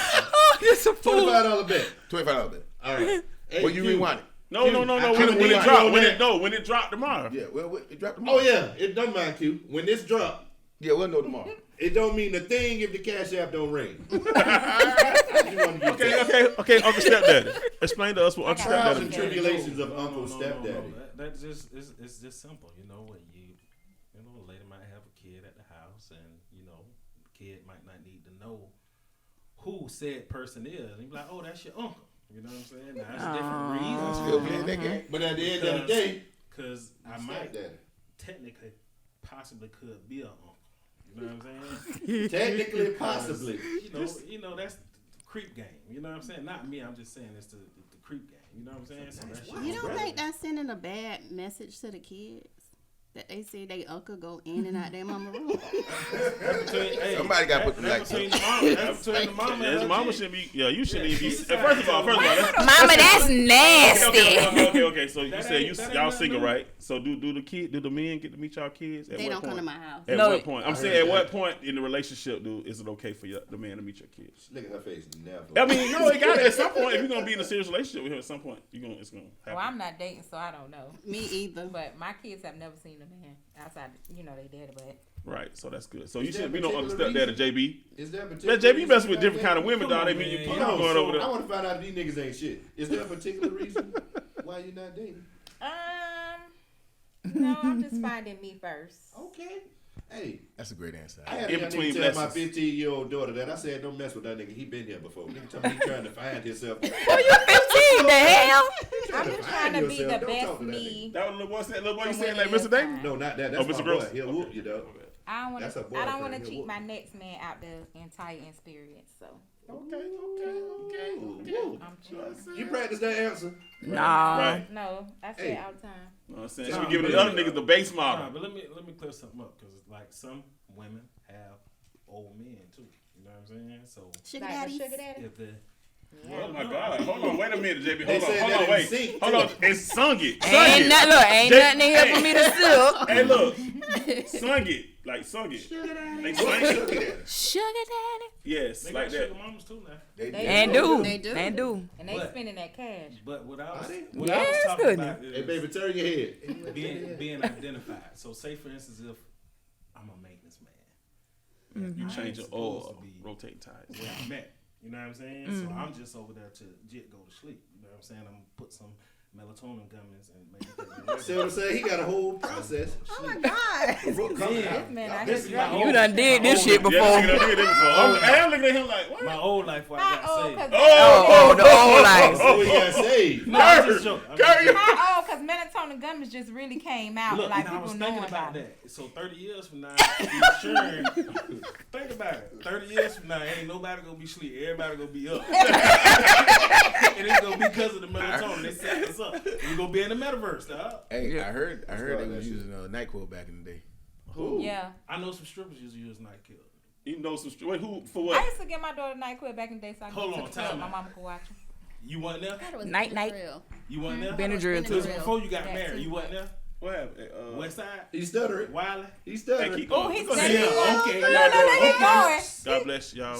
It's a fool. $25 bet. $25 bet. All right. Hey, Well, you rewind it. No. When need it drop. you on When it drop tomorrow. Yeah, well, it dropped tomorrow. Oh yeah, it doesn't mind Q. When this drop, Yeah, we'll know tomorrow. it don't mean a thing if the cash app don't ring. I just wanted to get Okay, Uncle Stepdaddy. Explain to us what Uncle trials Stepdaddy and means. tribulations of Uncle Stepdaddy. That's just it's just simple. You know what a lady might have a kid at the house, and the kid might not need to know who said person is. And you be like, oh, that's your uncle. You know what I'm saying? Now, there's different reasons. Still playing that game. But at the end of the day, Because I might Stepdaddy. technically, possibly could be an uncle. You know what I'm saying? Technically, possibly. You know that's the creep game. You know what I'm saying? Not me. I'm just saying it's the creep game. You know what I'm saying? So that shit You is don't relevant. think that's sending a bad message to the kids? That they say they uncle go in and out their mama room? Somebody gotta put the That's lights between the mama. That's between the mama. Yeah, and his her mama kid. shouldn't be. Yeah, you shouldn't even be. First of all, that's Mama, that's nasty. okay. So you That said ain't y'all nothing single, new. right? So do the men get to meet y'all kids? At They what don't point? come to my house. At No. what point? I'm saying, at what point in the relationship, is it okay for the man to meet your kids? Look at her face. Never. I mean, no, it got to at some point. If you're gonna be in a serious relationship with him, at some point, it's gonna happen. Well, I'm not dating, so I don't know. Me either. But my kids have never seen a man outside, they daddy, but Right, so that's good. So Is you there should a be no particular understep that, JB. Is there a Man, particular JB reason messing with you different like kind of that? women, Come dog. They on, mean you man. keep Hold on, going over I there. want to find out if these niggas ain't shit. Is there a particular reason why you're not dating? no, I'm just finding me first. Okay. Hey, That's a great answer. I had In a between nigga tell my lessons. 15-year-old daughter that. I said, don't mess with that nigga. He been here before. Nigga tell me he trying to find himself. Who you 15? The hell? I'm just trying to be the Don't talk best to that me. That was little boy said, you From saying when like it Mr. is Davis? time. No, not that. Oh, That's Mr. my Gross. boy. He'll whoop you, dog. I don't want That's a to. boy I don't thing. want to He'll cheat whoop my you. next man out the entire experience. So Okay. I'm chilling. You practice that answer. Nah. Right. No, I say Hey. it all the time. You know what I'm saying? She Nah, be giving man. the other niggas the base Nah, model. but let me clear something up because like some women have old men too. You know what I'm saying? So Sugar Like daddies. the sugar daddy. if the Oh my God! Hold on, wait a minute, JB. They Hold said on, that in wait. sync, Hold too. on, it's sung it. Ain't nothing in here for me to sip. Hey, look, sung it, like sung it. They sang it. Sugar daddy. Yes, they like got that. sugar mamas too now. And do. They do. And do. And they But- spending that cash. But what I was, Are they? what Yeah, I was it's talking good. about is Hey, baby, turn your head. being identified. So say for instance, if I'm a maintenance man, You I change your ain't supposed oil, to be rotate tires. where I'm at. You know what I'm saying? So I'm just over there to go to sleep. You know what I'm saying? I'm gonna put some melatonin gummies and maybe take the See what I'm saying? He got a whole process. Oh my God. This man, I This just is my You old- done did my this old shit life. Yeah, before. nigga done did it before. I'm looking at him like, what? My old life where I How got old? saved. Cause Oh, the old life. Oh, he got saved. No, I'm just joking. I'm just joking. how old? Cause melatonin gummies just really came out. Look, like and I was people thinking knowing about about it. that. So 30 years from now, insurance. Think about it. 30 years from now, ain't nobody gonna be asleep. Everybody gonna be up. And it's gonna be because of the melatonin. They set us up. We gonna be in the metaverse, dog. Hey, I heard start they that was shit. using NyQuil back in the day. Who? Yeah. I know some strippers use NyQuil. You know some. Wait, who for I what? used to get my daughter NyQuil back in the day, so I Hold could on, to the time club. My out. mama could watch her. You wasn't there? I thought it was Night, night. Benadryl. You wasn't there? Benadryl This was too. before you got That married. too. You wasn't there? What happened? West Side? He stuttering. Wiley? He Hey, stuttering. keep Oh, going. he's Go steady ahead. going. okay. No, he's going. God bless y'all.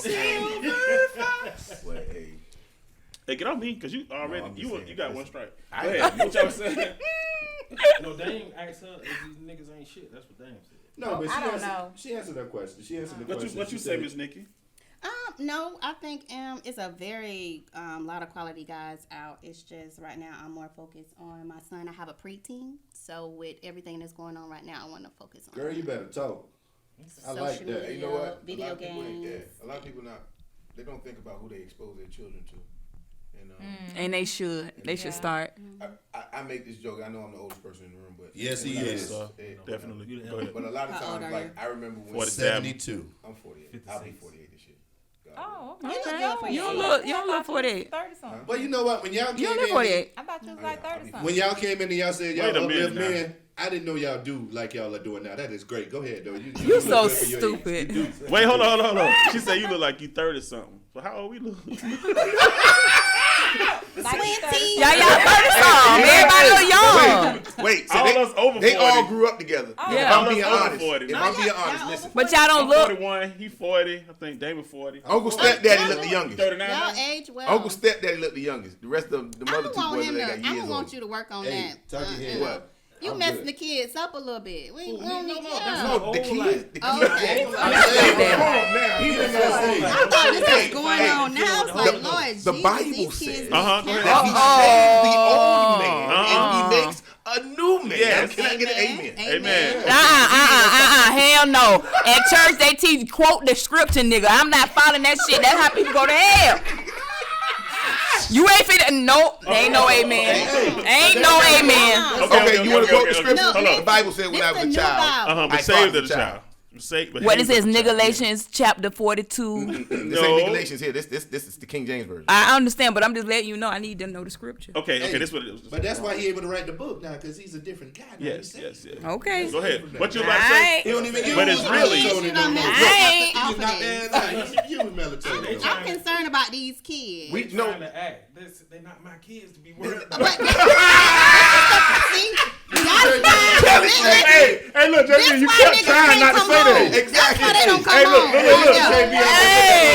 Well, hey, Hey, get off me, cause you already No, I'm just saying, you got one listen. strike. I- Go ahead. What y'all saying? No, Dame asked her if these niggas ain't shit. That's what Dame said. No, but I she don't answered, know. she answered that question. She answered the What question. you She say, said- Miss Nikki? No, I think it's a very lot of quality guys out. It's just right now I'm more focused on my son. I have a preteen, so with everything that's going on right now, I want to focus on. Girl, you better talk. I like social that. media, you know what? video a lot of people ain't- games. a lot of people they don't think about who they expose their children to. And And they should. They should start. I make this joke. I know I'm the oldest person in the room, but Yes, he but- is. but- Definitely. Go ahead. But a lot of How old times, are like you? I remember when 72. I'm 48. I'll be 48 this year. God Oh, You okay. look good for You don't your look. age. You don't look 48. 30 something. Well, you know what? When y'all came You don't look in, 48. I thought you was like 30 something. when y'all came in and y'all said y'all Wait a minute uplift now. men, I didn't know y'all do like y'all are doing now. That is great. Go ahead, though. You You look so good for your age. stupid. You do. Wait, hold on. She said you look like you 30 something. So how old we look? Like 20. Y'all 30 something. Everybody look young. Wait, so All us over they 40. all grew up together. Yeah. If I'm All being us over honest, 40. if No, I'm being y'all honest, over listen. But y'all don't I'm look. 41. He 40. I think Damon 40. Uncle Stepdaddy looked the youngest. 39. Y'all now? age well. Uncle Stepdaddy looked the youngest. The rest of the I mother don't two want boys him they to. got I years don't want old. you to work on Hey, that. talk your head. you know. What? You I'm messing good. the kids up a little bit. We don't no, need no, yeah. that's No, the Old kids. life. The Oh, kids. okay. Come on now. He been I thought this was going on now. It's like, Lord Jesus, the Bible these says kids. Go ahead. that he saves the old man and Uh-uh. he makes a new man. Yes. Can I get an amen? Amen. Hell no. At church, they teach quote the scripture, nigga. I'm not following that shit. That's how people go to hell. You ain't fit. Nope. Ain't no amen. Ain't no amen. Okay, you want to quote the scripture? No, Hold on. The Bible said when This I was the a new child. Bible. But I saved fathered of the child. What it says, Galatians chapter 42. This No. ain't Galatians here. This is the King James version. I understand, but I'm just letting you know I need to know the scripture. Okay, Hey, this what it is. But that's why he able to write the book now, because he's a different guy. Now. Yes. Okay. Go ahead. What you about to say? Alright. He don't even use But it's really- melatonin no more. I Off He's of not this. there now. He use melatonin. I'm concerned about these kids. We They no. trying to act. They're not my kids to be worried about. But see, that's why. Hey, look, That's JB, you why kept niggas trying can't not to come say that. home. That's why they don't come Hey, look, home. look, look, Yeah. JB. You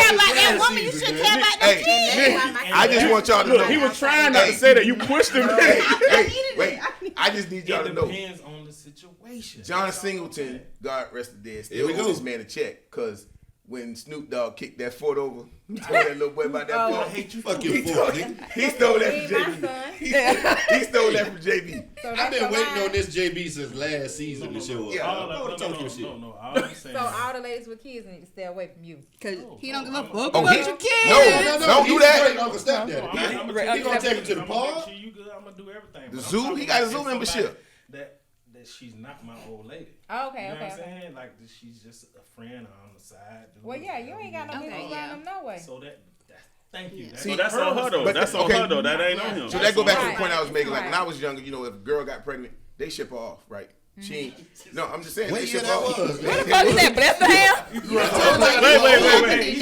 care about that woman, you season, should man. care about Hey, them kids. I just want y'all to Look, know. he was trying not to say that. You pushed him. Hey, wait. I just need y'all It to know. depends on the situation. John That's all I'm Singleton, saying. God rest the dead, Here we still go. owes this man a check because when Snoop Dogg kicked that foot over, he told that little boy about that I foot. hate you. Fuck He your stole, foot, nigga. he stole that Ain't from my JB. son. He stole that from JB. So I've that's been your waiting line. on this JB since last season to show up. Yeah. All I want to talk your shit. no. All I'm saying. So all the ladies with kids need to stay away from you. Cause he don't give a fuck Oh, about he- your kids. No, don't do he's that. straight Uncle Stepdaddy. I'm He gonna take him to the park. You good? I'm gonna do everything. The But I'm zoo? talking He got a about zoo somebody membership. That she's not my old lady. Oh, okay, You know okay, what I'm okay. saying? Like that she's just a friend on the side. doing Well, yeah, you ain't got no Okay, business yeah. around them no way. So that thank you. Yeah. So that's on her though. But- That's on okay. her though. That ain't on him. So that go back to the Right. point I was making. Like when Right. I was younger, you know, if a girl got pregnant, they ship her off, right? She ain't. No, I'm just saying What they year ship that her off. was? What the fuck is that, Bethlehem? Wait. He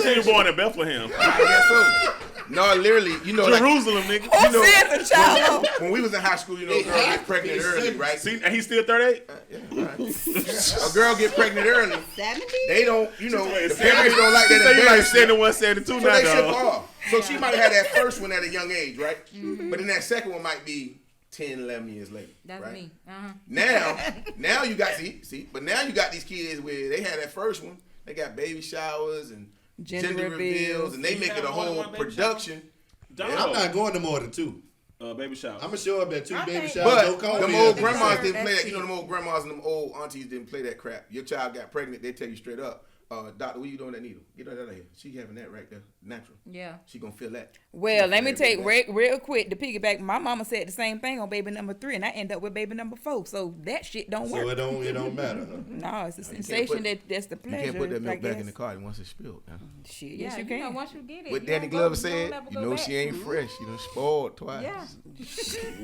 said he was born in Bethlehem. I guess so. No, literally, you know, like, Jerusalem, nigga. you know, Who sent the child? when we was in high school, you know, a girl get pregnant early, right? See, and he's still 38. Yeah, right. A girl get pregnant early. 70? They don't, you know, Wait, the parents don't like He that said you like embarrassment. 71, 72 So now, they ship her dog. off. So she might have had that first one at a young age, right? But then that second one might be 10, 11 years later. That's right? me. Now you got but now you got these kids where they had that first one. They got baby showers and gender reveals, and they You make it have a more than whole one baby production. Dog. I'm not going to more than two. Baby shower. I'm gonna show up at two I baby think- showers. Don't But call them me old at- grandmas Sure, didn't play that's that. You know, them old grandmas and them old aunties didn't play that crap. Your child got pregnant, they tell you straight up, Doctor, what you doing that needle? Get her out of here. She having that right there, natural. Yeah. She gonna feel that. Well, let me take real quick to piggyback. My mama said the same thing on baby number 3, and I end up with baby number 4. So that shit don't So work. it don't matter. Huh? No, it's a sensation that's the pleasure. You can't put that milk I back guess. in the car once it's spilled. Now. Shit, Yeah, yes, you you know, can. once you get it. What you Danny don't Glover you don't said, ever you go know back. she ain't fresh. You done spoiled twice. Yeah.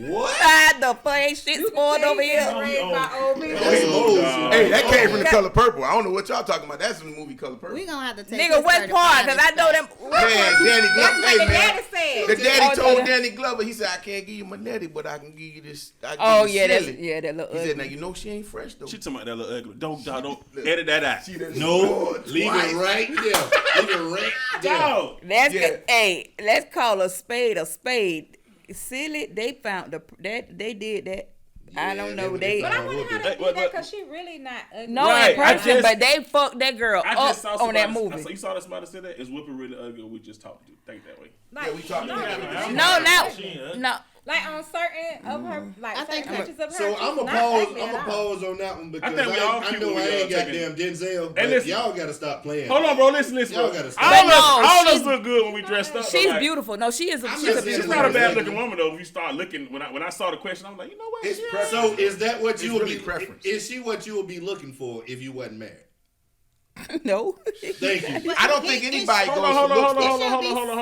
What? The fuck ain't shit spoiled over here. Raised by old people. That's old. Hey, that came from The Color Purple. I don't know what y'all talking about. That's from the movie Color Purple. We gonna have to take Nigga, what part? Because I know them. Man, Danny Glover. Hey, the man. daddy said. The daddy Oh, told no. Danny Glover, he said, I can't give you my netty, but I can give you this. I can Oh, give you yeah, that's, silly. yeah, that little He ugly. said, now, you know she ain't fresh, though. She talking about that little ugly. Don't edit that out. She done No, spoiled leave twice. it right there. Leave it right there. Dog. That's Yeah. hey, let's call a spade a spade. Silly, they found they did that. I don't know. They But I wonder how they Hey, did that because she really not ugly. no Right, in I person, just- but they fucked that girl I up just saw on that somebody- movie. you saw somebody say that? Is Whoopi really ugly or we just talked to think that way? Like, Yeah, we talked no, about that. No, Like on certain of her, like I think certain pictures of her. So she's I'm a not pause. ugly I'm at a all. pause on that one because think we all I keep know what I we ain't all goddamn Denzel, but listen. y'all gotta stop playing. Hold on, bro. Listen. Y'all gotta stop. All But no, of us she's- look good when we dressed up. she's like, beautiful. No, she is. I'm She's not a saying She's beautiful. not a bad Ugly. looking woman though. If you start looking, when I saw the question, I'm like, you know what? It's Yeah. preference. So is that what you It's would really be? preference. Is she what you would be looking for if you wasn't married? No. Thank you. I don't think anybody goes Hold for on. looks. Hold though. on.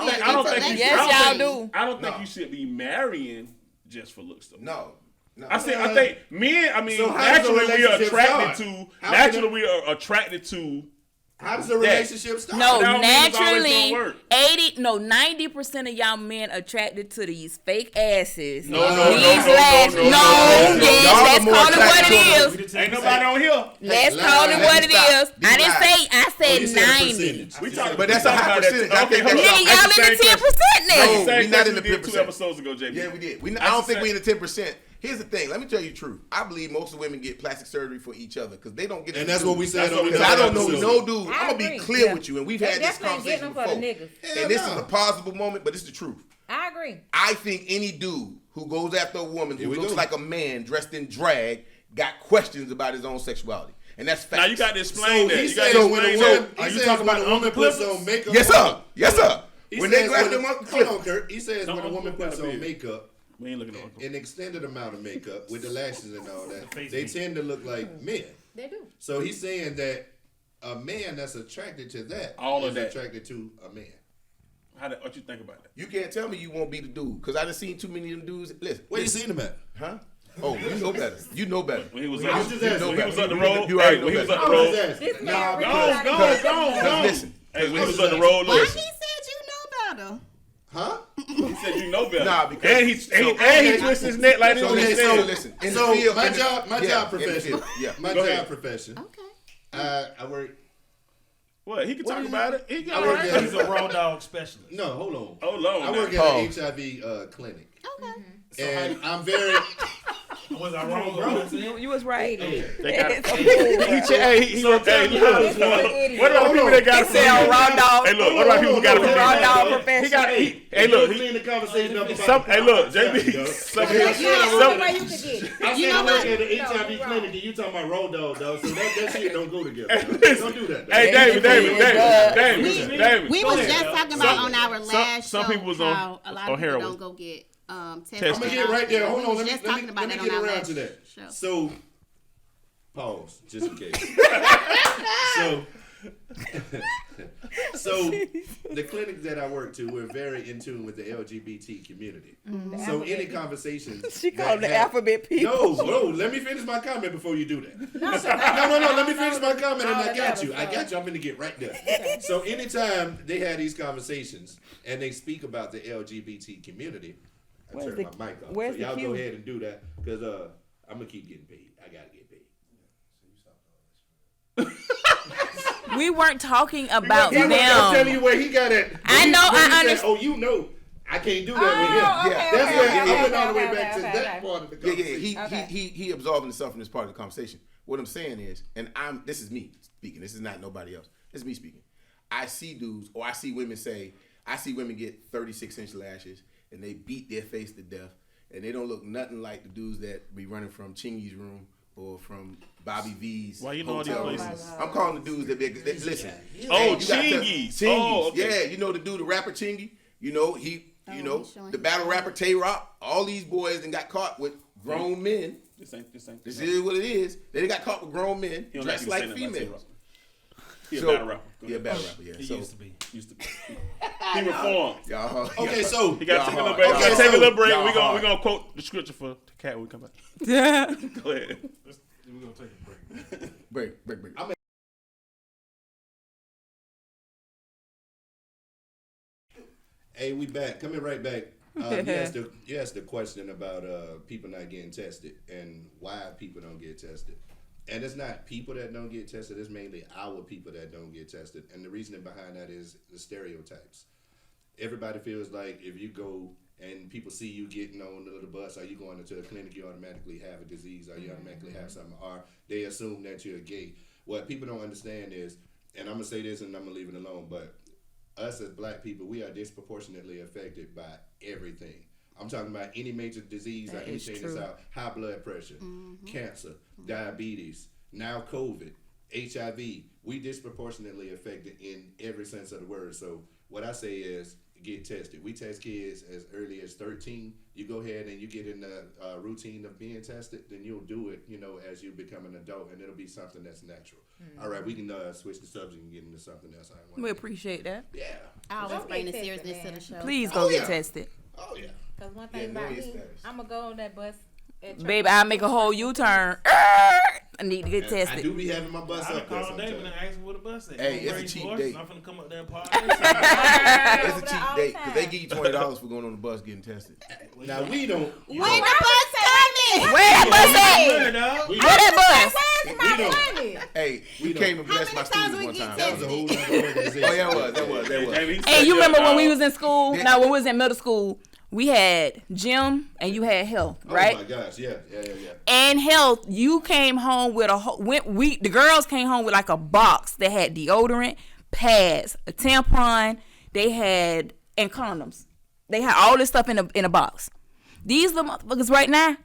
It I don't should think be you. Yes, I y'all don't think- do. I don't think No. you should be marrying just for looks though. No. I think men. I mean, So how does a naturally we are relationship attracted start? to. How Naturally can we are attracted to. How does a relationship start? No, That don't mean it's always naturally, gonna work. 90% of y'all men attracted to these fake asses. No, these no. yes, Y'all are let's more call it what attracted it to is. Ain't nobody on here. Let's Hey, call it lies. what it Stop. is. These I didn't lies. say, I Oh, you said said a 90. percentage. We You talk, said- But that's a high percentage. I think hold that's on. Nigga, a- y'all That's in the the same 10% now. No, we Same not question in the we did 10%. 2 episodes ago, JB. Yeah, we did. I That's don't the think same- we in the 10%. Here's the thing. Let me tell you the truth. I believe most of women get plastic surgery for each other because they don't get. And that's what we said That's on what we the Because I don't know episode. no dude. I I'm gonna be agree. clear Yeah. with you, and we've They had this definitely conversation getting them for before. the niggas. Hell And this no. is a possible moment, but it's the truth. I agree. I think any dude who goes after a woman Here who we looks go. like a man dressed in drag got questions about his own sexuality, and that's facts. Now you got to So explain that. he You got says to when a explain woman, that. Are he you says talking when about a the woman puts clippers? on makeup. Yes, sir. Yes, sir. He When says they go after when them, a- hold on, Kurt. He says when a woman puts on makeup, We ain't looking at Uncle. an extended amount of makeup with the lashes and all that, face they paint. tend to look like men. They do. So he's saying that a man that's attracted to that All of is that. attracted to a man. What you think about that? You can't tell me you won't be the dude because I done seen too many of them dudes. Listen, Where you seen him at? huh? Oh, you know better. You know better. When he was I was just asking. when he was up the road. You already When he know was better. up I the was road. just asking. This man really Go, got go, it. go. Listen, Hey, when he was up the road, Why he look. said you know better? Huh? He said you know better. Nah, because- and he twists his neck like this. So when he listen, said- listen. In So the field, my in the- job yeah, in the profession. field, yeah. My Go job ahead. profession. Okay. I work. What? He can talk about it. He I got work right. at- He's a raw dog specialist. No, hold on. Hold on. I work now. at an HIV clinic, Okay. and I'm very. Was I wrong, bro? You was right. They got It's he So tell me how this works. What about the people that got it from said you? raw dog. Hey, look. What about people who got it from Raw you? dog He profession. got it. Hey, look. clean the conversation up. Hey, look. JB. Some Yeah, that's the only some- way you could get it. I You said know I work what? at an No, HIV you're clinic, wrong. and you talking about road dog, though. So that shit don't go together. dog. Don't do that. Hey, David. We Go was ahead. just talking about on our last some show people was how on a lot of people heroin. don't go get tested. Tested. I'm gonna get right there. Hold We on. was Let just me talking about get that on our around last to that. show. So, pause, just in case. So, the clinics that I work to, we're very in tune with the LGBT community. So, any conversations. She that called the have- alphabet people. No, let me finish my comment before you do that. No, let me finish my comment and I got you. I'm going to get right there. So anytime they have these conversations and they speak about the LGBT community, I Where's turn the- my mic off. where's So the y'all cue? go ahead and do that because I'm going to keep getting paid. I got to get paid. We weren't talking about I'm telling them. you where he got it. I know, I said, understand. oh, you know, I can't do that with him. Oh, Yeah. That's where I went all the way okay, back to okay, that okay. part of the Yeah, conversation. yeah. He absolving himself from this part of the conversation. What I'm saying is, and this is me speaking. This is not nobody else. This is me speaking. I see dudes, or I see women get 36-inch lashes, and they beat their face to death, and they don't look nothing like the dudes that be running from Chingy's room or from Bobby V's. Why you know all these hotel places? room. I'm calling the dudes that be listen. Oh, you got to- Chingy's. Chingy's. Oh, okay. Yeah, you know the dude, the rapper Chingy. You know he's showing the battle rapper Tay Rock. All these boys then got caught with grown men. This ain't. This is what it is. They got caught with grown men He don't dressed you to like say nothing about females. He a So- battle rapper. Go Yeah, ahead. battle rapper. Yeah. He So used to be. He reformed. y'all. Okay, so He got to take a Y'all little break. hard. We gotta take a little break. Y'all We hard. gonna quote the scripture for the cat when we come back. Yeah. Go ahead. We're gonna take a break. break. Hey, we back. Coming right back. You asked the question about people not getting tested and why people don't get tested. And it's not people that don't get tested. It's mainly our people that don't get tested. And the reasoning behind that is the stereotypes. Everybody feels like if you go and people see you getting on the bus or you going into a clinic, you automatically have a disease or you automatically have something, or they assume that you're gay. What people don't understand is, and I'm going to say this and I'm going to leave it alone, but us as black people, we are disproportionately affected by everything. I'm talking about any major disease or anything that's out. High blood pressure, cancer, diabetes, now COVID, HIV. We disproportionately affected in every sense of the word. So what I say is get tested. We test kids as early as 13. You go ahead and you get in the routine of being tested, then you'll do it, as you become an adult, and it'll be something that's natural. All right, we can switch the subject and get into something else. We appreciate that. Yeah. I always Don't bring the get seriousness tested, to the show. Please so. go Oh, get yeah. tested. Oh, yeah. Cause one thing know about your me, status. I'm gonna go on that bus. At church. Baby, I'll make a whole U-turn. I need to get I tested. do be having my bus I up there called David and sometimes. asked him where the bus at. Hey, He it's a raised cheap voices. date. I'm finna come up there and park. It's Over a there all cheap the date because they time. give you $20 for going on the bus getting tested. Now, we don't. When the bus coming? Where that bus at? Where, dog? We Where that bus? Where's We my don't. money? Hey, we don't. came and blessed my many times students we one get time. That was a whole other organization. Oh yeah, that was. Hey, you remember when we was in school? No, when we was in middle school, we had gym and you had health, right? Oh my gosh, yeah. And health, you came home with the girls came home with like a box that had deodorant, pads, a tampon, and condoms. They had all this stuff in a box. These little motherfuckers right now,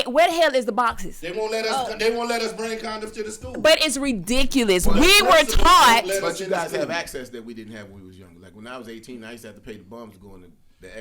where the hell is the boxes? They won't let us. They won't let us bring condoms to the school. But it's ridiculous. Well, We the were principal taught. won't let But us you in the guys have school. access that we didn't have when we was younger. Like when I was 18, I used to have to pay the bums to go in the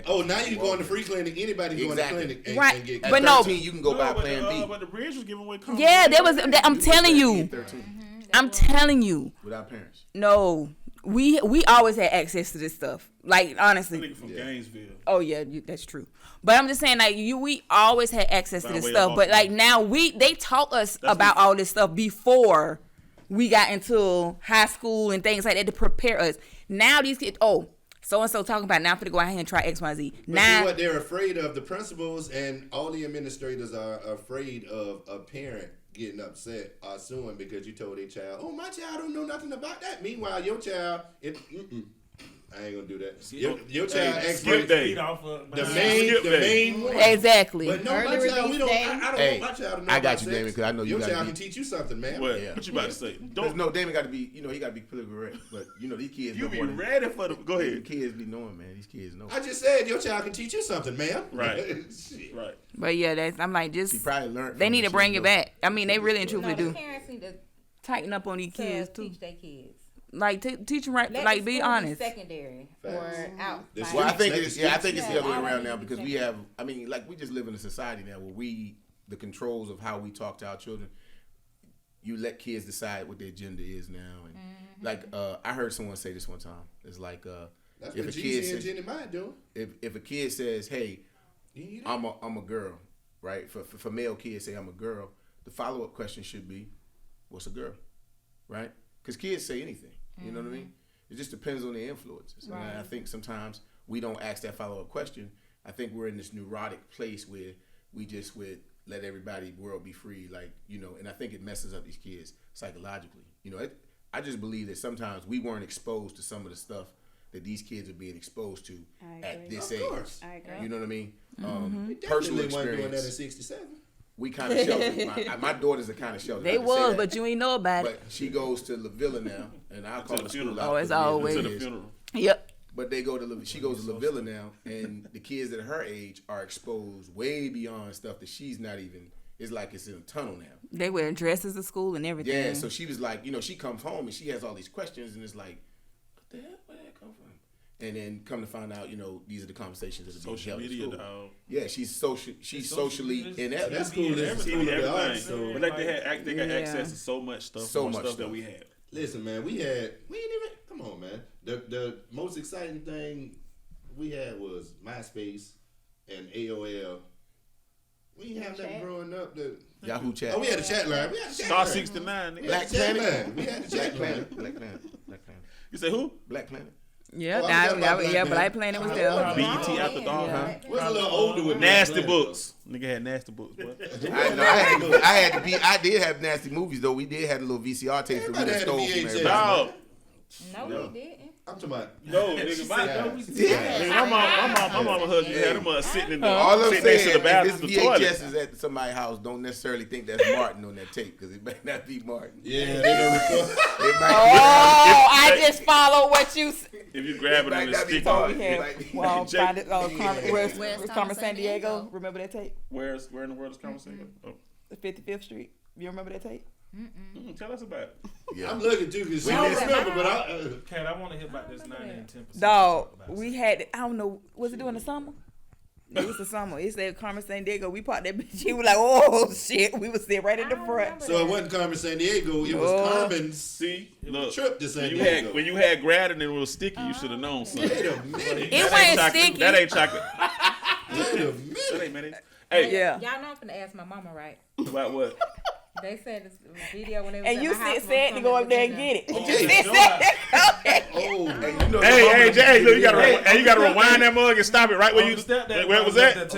Oh, now you can go in the free clinic. Anybody go in the Exactly. clinic and, Right. and get. At But no. 13, you can go buy Plan B. But the bridge was giving away condoms. Yeah, there was. I'm telling you. At 13, I'm telling you. without parents. No, we always had access to this stuff. Like honestly. Nigga from Gainesville. Oh yeah, that's true. But I'm just saying, like we always had access to By this way of stuff. But like Baltimore. now they taught us about all this stuff before we got into high school and things like that to prepare us. Now these kids, so and so talking about now I'm finna go out here and try X, Y, Z. But Now see what they're afraid of. The principals and all the administrators are afraid of a parent getting upset or suing because you told their child, "Oh, my child don't know nothing about that." Meanwhile, your child, I ain't gonna do that. Your child Hey, expert. skip day. Feet off of The Skip main day. one. exactly. But no, my Early child, we don't. release I don't Hey, want my child to know I got about you, sex. Damon, 'cause I know you your gotta child be- can teach you something, man. What? Yeah. What you about to say? Don't no, Damon got to be. He got to be politically correct. But these kids. You know be more than- ready for the. Go The ahead. kids be knowing, man. These kids know. I just said your child can teach you something, man. Right. Shit. Right. But yeah, I'm like She just probably learned. they from need it. to She bring know. it back. I mean, they really and No, truthfully the do parents need to tighten up on these kids too. teach their kids. Like teach them right. Let Like the be school honest. Secondary Facts. or out. This by- Well, I think Let it's the I think it's the Yeah, other way all around I now need because is we have. I mean, like we just live in a society now where the controls of how we talk to our children. You let kids decide what their gender is now, and like I heard someone say this one time. It's like That's if what a kid Jeezy and says, Jenny might do. if a kid says, "Hey, You hear that? I'm a girl," right? For male kids say I'm a girl, the follow up question should be, "What's a girl?" Right? Because kids say anything. You know what I mean? It just depends on the influences. And I think sometimes we don't ask that follow up question. I think we're in this neurotic place where we just would let everybody world be free, and I think it messes up these kids psychologically. I just believe that sometimes we weren't exposed to some of the stuff that these kids are being exposed to I at agree. this Of age. course. I agree. You know what I mean? They Personal definitely wasn't doing that in experience. '67. We kind of sheltered. My daughters are kind of sheltered. I They can say was, that. but you ain't know about But it. she goes to La Villa now, and I call the the school funeral. out. Oh, it's for years and always- To the years. funeral. Yep. But she goes to La Villa now, and the kids at her age are exposed way beyond stuff that she's not even it's like it's in a tunnel now. They wear dresses to school and everything. Yeah, so she was like, she comes home and she has all these questions, and it's like, what the hell? Where did that come from? And then come to find out, these are the conversations that are being Social held media, at school. dog. Yeah, she's socially inept. That school is TV, everything. everything. So, But like they got access to so much stuff, So more much stuff stuff. that we had. listen, man, we ain't even, come on, man. The most exciting thing we had was MySpace and AOL. We didn't have nothing growing up. Yahoo chat. Oh, we had a chat line. We had a chat Star line. 69. Nigga. Black Chat Planet. line. We had a Black chat Planet. line. Black Planet. Black Planet. You say who? Black Planet. Yeah, Oh, I forgot about Black Black Planet. Planet was Oh, there. BET After Dark. Yeah. Huh? We're a little older with Nasty Black Planet, books. Nigga had nasty books, boy. I did have nasty movies though. We did have a little VCR tapes that we Everybody just had a stole from VHS. everybody. Dog. No, we didn't. I'm talking about. No, nigga, my Yeah. my mama husband had them sitting in the All I'm sitting next to saying, the if this bathroom, the toilet. VHS is at somebody's house, don't necessarily think that's Martin on that tape because it may not be Martin. Yeah, they don't record. It might Oh, I just follow what you said. If you grab it might on the not be stick, Martin. We It had, might be- well, Jake- find it, where's Where's Carmen San Diego? Remember that tape? where in the world is conversation? Oh. The 55th Street. You remember that tape? Tell us about it. Yeah. I'm looking too because she No, didn't remember, but I. Kat, I want to hear about this 90 and 10%. Dog, we had, I don't know, was it during the summer? It was the summer. It said Carmen San Diego. We parked that bitch. He was like, oh, shit. We was sitting right in the front. So it wasn't Carmen San Diego. It was Oh. Carmen's See, look, trip to San when you Diego. had when you had grad and it was sticky, you should have known something. Wait a minute. It That wasn't ain't chocolate. sticky. That ain't chocolate. Wait a That minute. ain't mayonnaise. Hey, Yeah. Y'all know I'm finna ask my mama, right? about what? They said this video when they was And at you my house said to go up there and get it. Oh, You hey, said Oh, Hey, Jay, look, you gotta rewind that mug and stop it right where you where it was at.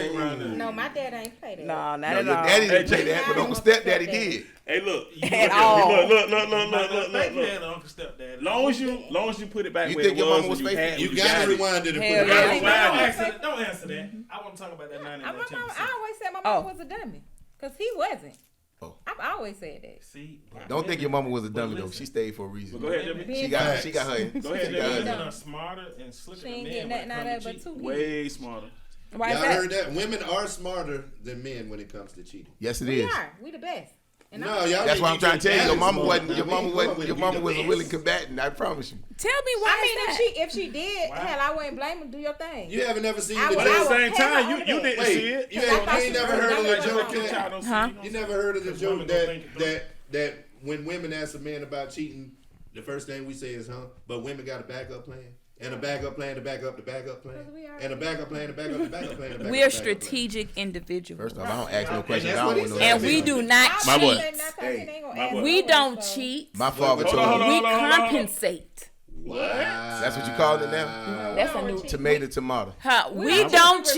No, my dad ain't play that. No, not No, at your all. daddy didn't Hey, say that, but Uncle Stepdaddy did. Hey, look. At all. Look. Uncle Stepdad. Long as you put it back You where think it your was mama was when you faithful? had you it. gotta rewind it and put Hell it yeah. back. Don't answer that. I want to talk about that 90 I and 10%. always said my Oh. mama was a dummy. Because he wasn't. Oh. I've always said that. See? Don't think your mama was a dummy though. listen. She stayed for a reason. Go ahead, Jimmy. She got her. Go ahead, She got her. Women are smarter and slicker She than ain't men getting when nothing it out of comes it to but cheating. two. Way smarter. Why is Y'all that? heard that? Women are smarter than men when it comes to cheating. Yes, it We is. are. We the best. And No, I'm- y'all. That's why I'm trying to tell you. Your mama Now, wasn't. we Your mama ain't wasn't. going Your with mama the was a best. willing combatant. I promise you. Tell me why I mean, is that? if she did, hell, I wouldn't blame her. Do your thing. You haven't never seen I the would- But at joke. the same pay her time, on you that. didn't Wait, see it. you I thought ain't she never was heard of the dumb. joke, Huh? Kat? You never heard of the joke that when women ask a man about cheating, the first thing we say is, huh? But women got a backup plan. And a backup plan to back up the backup plan. And a backup plan to back up the backup plan. to back We're up the backup plan. strategic individuals. First off, I don't ask no questions. that's I what don't he want no. said. And we do not My boy. cheat. My We don't cheat. My father Hold told on, me. We hold on. compensate. Wow. That's what you call it now? That's a new. Tomato. Huh, We we don't don't respond.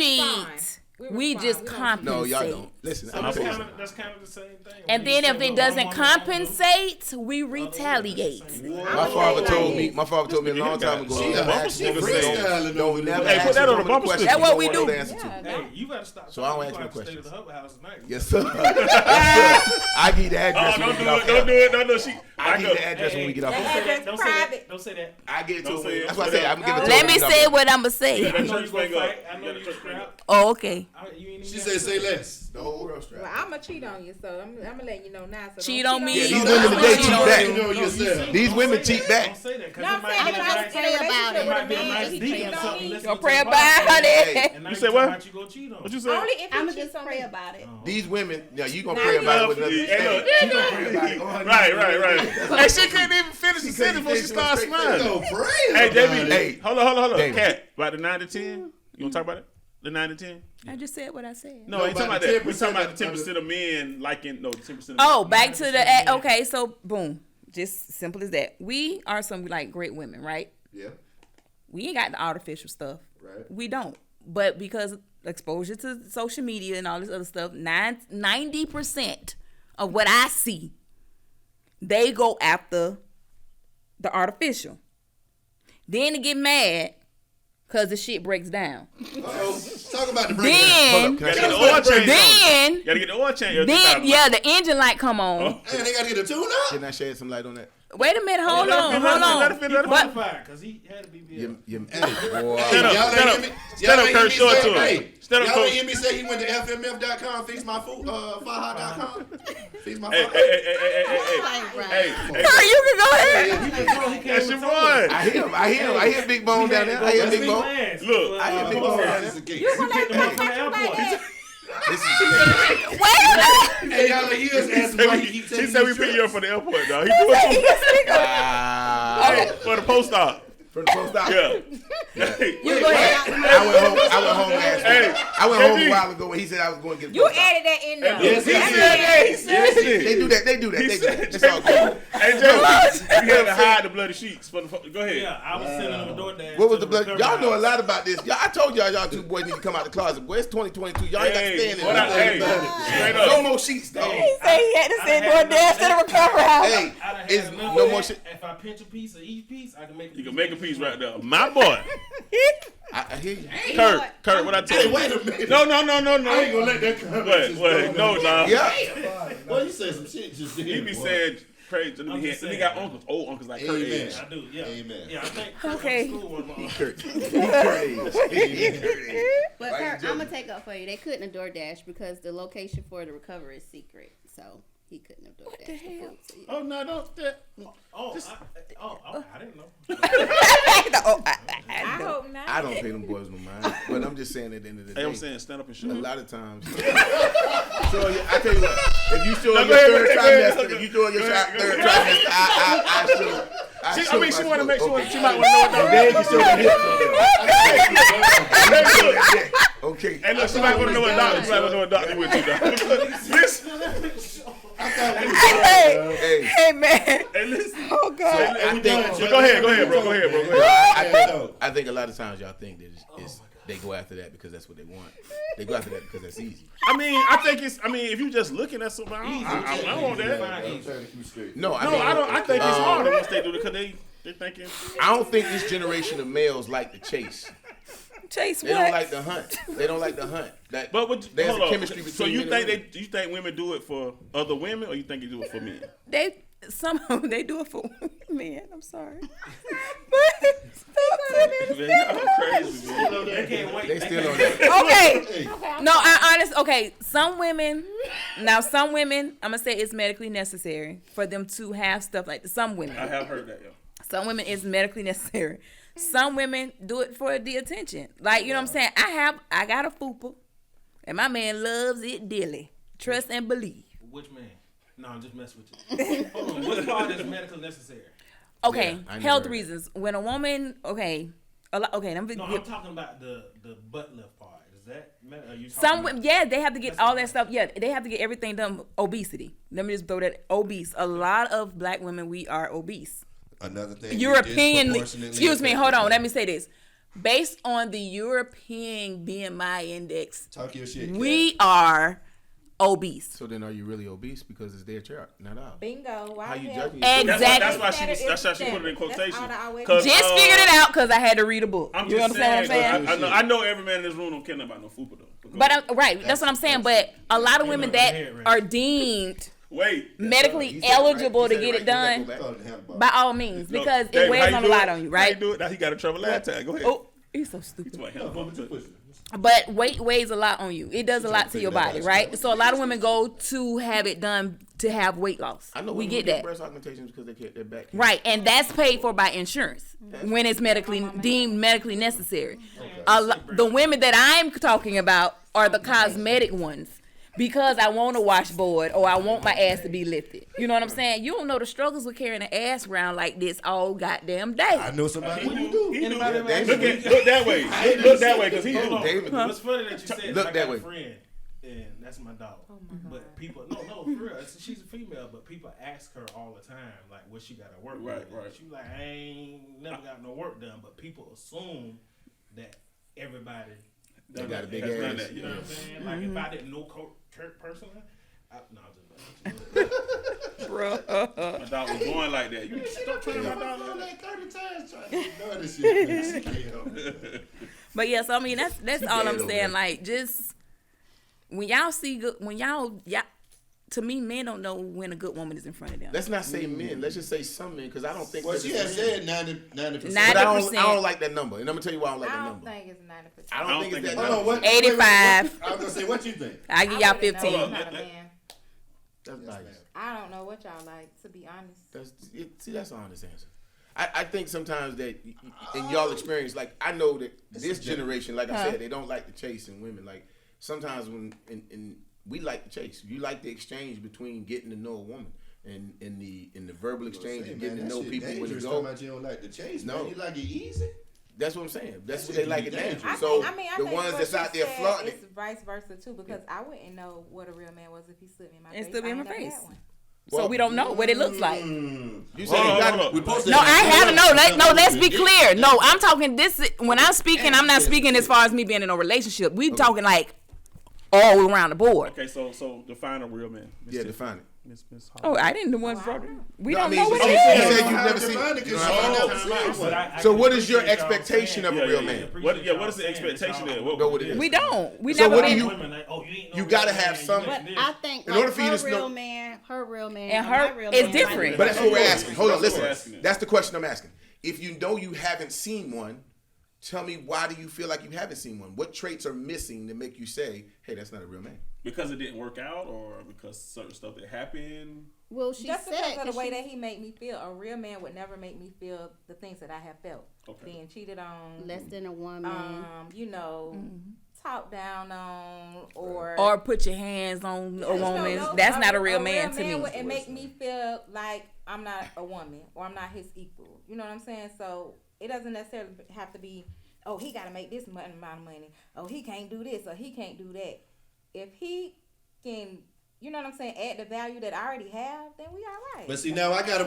cheat. We We respond. just We don't compensate. No, y'all don't. Listen, I'm That's saying kind something. of the same thing. And then if it doesn't compensate, we retaliate. My father told me. My father told me a long time ago. She Don't a ask she me freestyling Don't over never there. Hey, ask put that a on the woman a bumper question sticker. you That's what don't we want to know do. the answer to. Hey, you better stop. So I don't You ask no might have to stay questions. to the Hubble House tonight. Yes, sir. Yes, sir. I need the address Oh, when we don't get off. do it. Don't do it. I need the address when we get off. Don't That say address that. Don't say private. that. Don't say that. I get it to Don't say him. it. That's why I say I'm gonna give it to Let him. me say what I'ma say. That I know church you thing gonna up. fight. I know you scrap. Oh, okay. You ain't even She got said, to say less. The whole world strap. Well, I'm going to cheat on you, so I'm going to let you know now. So Cheat don't on me. Yeah, these You women don't today cheat cheat on back. You know yourself. These women cheat Don't back. say that. 'Cause No, it I'm might saying be if a I nice- stay about it it might with a be a man, nice he deal cheating or on something. me. Listen Go to pray the about podcast. it. And now You you say talking what? about you gonna cheat on. What you Only say? if I'ma he cheats just on pray me. about it. These women, now you gonna Now pray you about it know. with another. Hey, look. She gonna pray about it. Oh, Right. Hey, she couldn't even finish the sentence before she started smiling. Go pray. Hey, about JB. it. Hey, hold on. David. Cat, about the 9 to 10. You want to talk about it? The 9 to 10? I just said what I said. No, I ain't talking about about the that. We're 10% talking about the of 10% of men liking, no, 10% of Oh, men. back to the okay. So boom, just simple as that. We are some like great women, right? Yeah. We ain't got the artificial stuff. Right. We don't. But because exposure to social media and all this other stuff, 90% of what I see, they go after the artificial. Then they get mad because the shit breaks down. Uh-oh. Talk about the breakdown. Then, Gotta get the oil change on. then, Gotta get the oil change. then, yeah, the engine light come on. Oh. Hey, they gotta get a tune up. Can I shed some light on that? Wait a minute, hold Let on. it But finish. Qualified, because he had to be You, built. boy. Stand up, Y'all stand ain't up. hear me- Stand y'all up, ain't Kurt, hear me show it say, to him. hey, Stand up, Y'all ain't coach. hear me say he went to fmf.com, fix my food, faha.com. Fix my Hey, food. hey. Curry, you can go ahead. That's your boy. I hear Big Bone down there. I hear Big Bone. Look, I hear Big Bone down there. You gonna let them from the airport? This is Hey, y'all, he was asking why he keep taking he said we these pick trips. you up for the airport, dog. He doing something for the post op. for the post op. Yeah. Hey, You go ahead. I went home last Hey, week. I went home JB. a while ago when he said I was going to get. You post op. added that in there. Yes, he He did. said that. He said They that. do that. They do that. He They do said that. It's all good. Hey, Jay, we had to hide the bloody sheets. Go ahead. Yeah, I was sending them a DoorDash. What was to the blood? recovery Y'all know a house. lot about this. I told y'all two boys need to come out the closet. Boy, it's 2022. Y'all ain't got to stand in what I- hey, there. straight No up. more sheets, dog. He said he had to send DoorDash to the recovery house. Hey, I done had it's enough no of more that. shit. If I pinch a piece of each piece, I can make. You can make a piece right there. My boy. I hear you. Kurt, what I tell Hey, you? wait a minute. No. I ain't gonna let that comment just Wait, go. no, dog. Yeah. Well, you said some shit just then. He be boy. saying crazy. Then I'm he just got saying. uncles, old uncles like Kurt Amen. Edge. I do, yeah. Amen. Yeah, I think Okay. school was my Kurt. But Like Kurt, Joe. I'm gonna take up for you. They couldn't have DoorDash because the location for the recovery is secret, so he couldn't have DoorDash the hell? food to you. Oh no, don't that. I didn't know. I hope not. I don't pay them boys no mind, but I'm just saying at the end of the day. Hey, I'm saying stand up and A shoot. lot of times. I tell you what, if you show No, your go ahead, third go ahead, trimester, if you show your third trimester, I show. I mean, she want to make sure okay. she might want to know what And that then you show the hips on them. Okay. Hey, look, she might want to know what doctor. She might want to know what doctor with you, dog. Listen, Hey. Hey, man. hey, listen. Oh, God. I think. But go ahead, bro. Go ahead. I think a lot of times y'all think that it's they go after that because that's what they want. They go after that because that's easy. I mean, I think it's. I mean, if you just looking at somebody, I want that. I'm trying to keep straight. No, No, I don't. I think it's harder once they do it because they thinking. I don't think this generation of males like to chase. Chase They what? don't like to hunt. They don't like to hunt. That, But what, there's hold a on. chemistry between So you men and think women. you think women do it for other women, or you think they do it for men? Some of them, they do it for men. I'm sorry. Man, y'all crazy, man. They can't wait. They still on that. Okay. No, okay. Some women, I'm gonna say it's medically necessary for them to have stuff like this. Some women. I have heard that, yo. Some women it's medically necessary. Some women do it for the attention. Like, you know what I'm saying? I got a fupa, and my man loves it dearly. Trust and believe. Which man? No, I'm just messing with you. Hold on. Which part is medically necessary? Okay, Yeah, I never health heard reasons. When a woman, No, I'm talking about the butt lift part. Is that? Are you talking some about? women, yeah, they have to get all that stuff. Yeah, they have to get everything done. Obesity. Let me just throw that. Obese. A lot of black women, we are obese. Another thing. European. disproportionately Excuse me. affected Hold on. by- Let me say this. Based on the European BMI index, Talk your shit. we are obese. So then, are you really obese because it's their chart, not ours? Bingo. Why How you the hell- judging yourself? Exactly. That's why she put it in quotation. That's all that I always- 'Cause, Just figured it out because I had to read a book. I'm You just understand what I'm saying? I know every man in this room don't care nothing about no fupa though. But right, that's what I'm saying. But a lot of women that are deemed Wait. medically He said it right. eligible He to said it get right. it done, You gotta go back. Throw the handball. by all means, No, because it David, weighs how you on a do lot it? on you, How right? you do it? Now he got in trouble last time. Go ahead. Oh, he's so stupid. What, hell, But weight weighs a lot on you. It does a lot to your body, right? So a lot of women go to have it done to have weight loss. I know We women get who that. breast augmentations because they can't their back. Right, and that's paid for by insurance when it's medically deemed medically necessary. The women that I'm talking about are the cosmetic ones because I want a washboard or I want my ass to be lifted. You know what I'm saying? You don't know the struggles with carrying an ass around like this all goddamn day. I know somebody who do. Anybody David, look that way. Look that way because he Hold on. David, What's funny that you said Look I that got way. a friend, and that's my dog. But people, no, for real, she's a female, but people ask her all the time, like, what she got to work Right, with. right. She like, I ain't never got no work done, but people assume that everybody They got a big has done ass. that, You know what I'm saying? Like, if I didn't know Kurt personally, no, I'm just My dog was born like that. You stop trying my dog like that. 30 times trying to ignore this shit. But yes, I mean that's all bad I'm over saying. there. Like just when y'all see good, when y'all to me, men don't know when a good woman is in front of them. Let's not say men. Let's just say some men, because I don't think. Well, she has said 90%. But I don't like that number, and I'm gonna tell you why I don't like that I number. don't think it's 90%. I don't think it's that Hold number. on, what? 85. I was gonna say, what you think? I give y'all wouldn't know. 15. I'm not a man. That's nice. I don't know what y'all like, to be honest. That's an honest answer. I think sometimes that in y'all experience, like I know that this generation, like I said, they don't like to chase in women. Like sometimes when we like to chase. You like the exchange between getting to know a woman and in the verbal exchange and getting to know people when you go. You don't like the chase, no. man. You like it easy. That's what I'm saying. That's what they like it dangerous. I So think the ones that's out there flaunting it's vice versa too, because I wouldn't know what a real man was if he stood me in my face. And stood me in my I ain't never face. had one. So we don't know what it looks like. You said you got We posted No, I haven't. Let's be clear. No, I'm talking this. When I'm speaking, I'm not speaking as far as me being in a relationship. We talking like all around the board. Okay, so define a real man. Yeah, define it. Miss Oh, I didn't the one brought it. We No, I don't mean, know what you it said is. you've never seen. So what is your expectation of a real man? What is the expectation there? What it is? We don't. We So never what do been. you- You gotta have some. But I think In like order for you her to real know- man, her real man, And my her real is man different. might But that's what we're asking. Hold on, That's what we're listen. asking. That's the question I'm asking. If you know you haven't seen one, tell me why do you feel like you haven't seen one? What traits are missing to make you say, "Hey, that's not a real man"? Because it didn't work out, or because certain stuff that happened. Well, she Just said because of the 'cause way she- that he made me feel, a real man would never make me feel the things that I have felt. Okay. Being cheated on, less than a woman. talked down on, or put your hands on a You know, woman. no, That's not a real man to me. Wouldn't make me feel like I'm not a woman or I'm not his equal. You know what I'm saying? So it doesn't necessarily have to be, oh, he got to make this amount of money. Oh, he can't do this or he can't do that. If he can, you know what I'm saying, add the value that I already have, then we all right. But see, now I gotta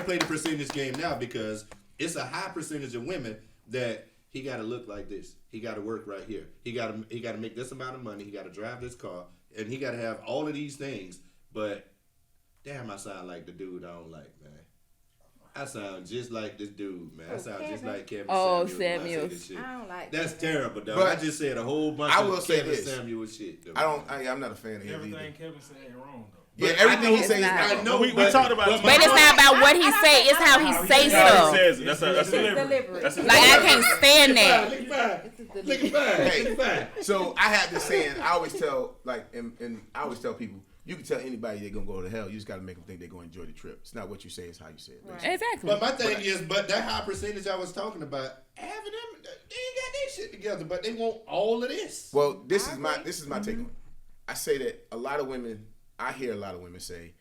play the percentage game now, because it's a high percentage of women that he gotta look like this. He gotta work right here. He gotta make this amount of money. He gotta drive this car, and he gotta have all of these things. But damn, I sound like the dude I don't like, man. I sound just like this dude, man. I sound just like Kevin Samuels. when I say this shit. I don't like That's that. terrible, dog. But I just said a whole bunch I will of say Kevin this. Samuels shit. Though. I'm not a fan of his either. Everything Kevin said ain't wrong though. Yeah, everything he it's says is not. not. I know. We talked about it. But it's not about what he say. It's how he say How he stuff. says it. That's it. Delivery. That's it. Like I can't stand that. Look at This is fine. delivery. Look at fine. Hey. Look at fine. So I have this saying. I always tell and I always tell people, you can tell anybody they're gonna go to hell. You just gotta make them think they're gonna enjoy the trip. It's not what you say; it's how you say it. Right. Exactly. But my thing is, but that high percentage I was talking about, having them, they ain't got their shit together, but they want all of this. Well, this is my take on it. I say that a lot of women. I hear a lot of women say,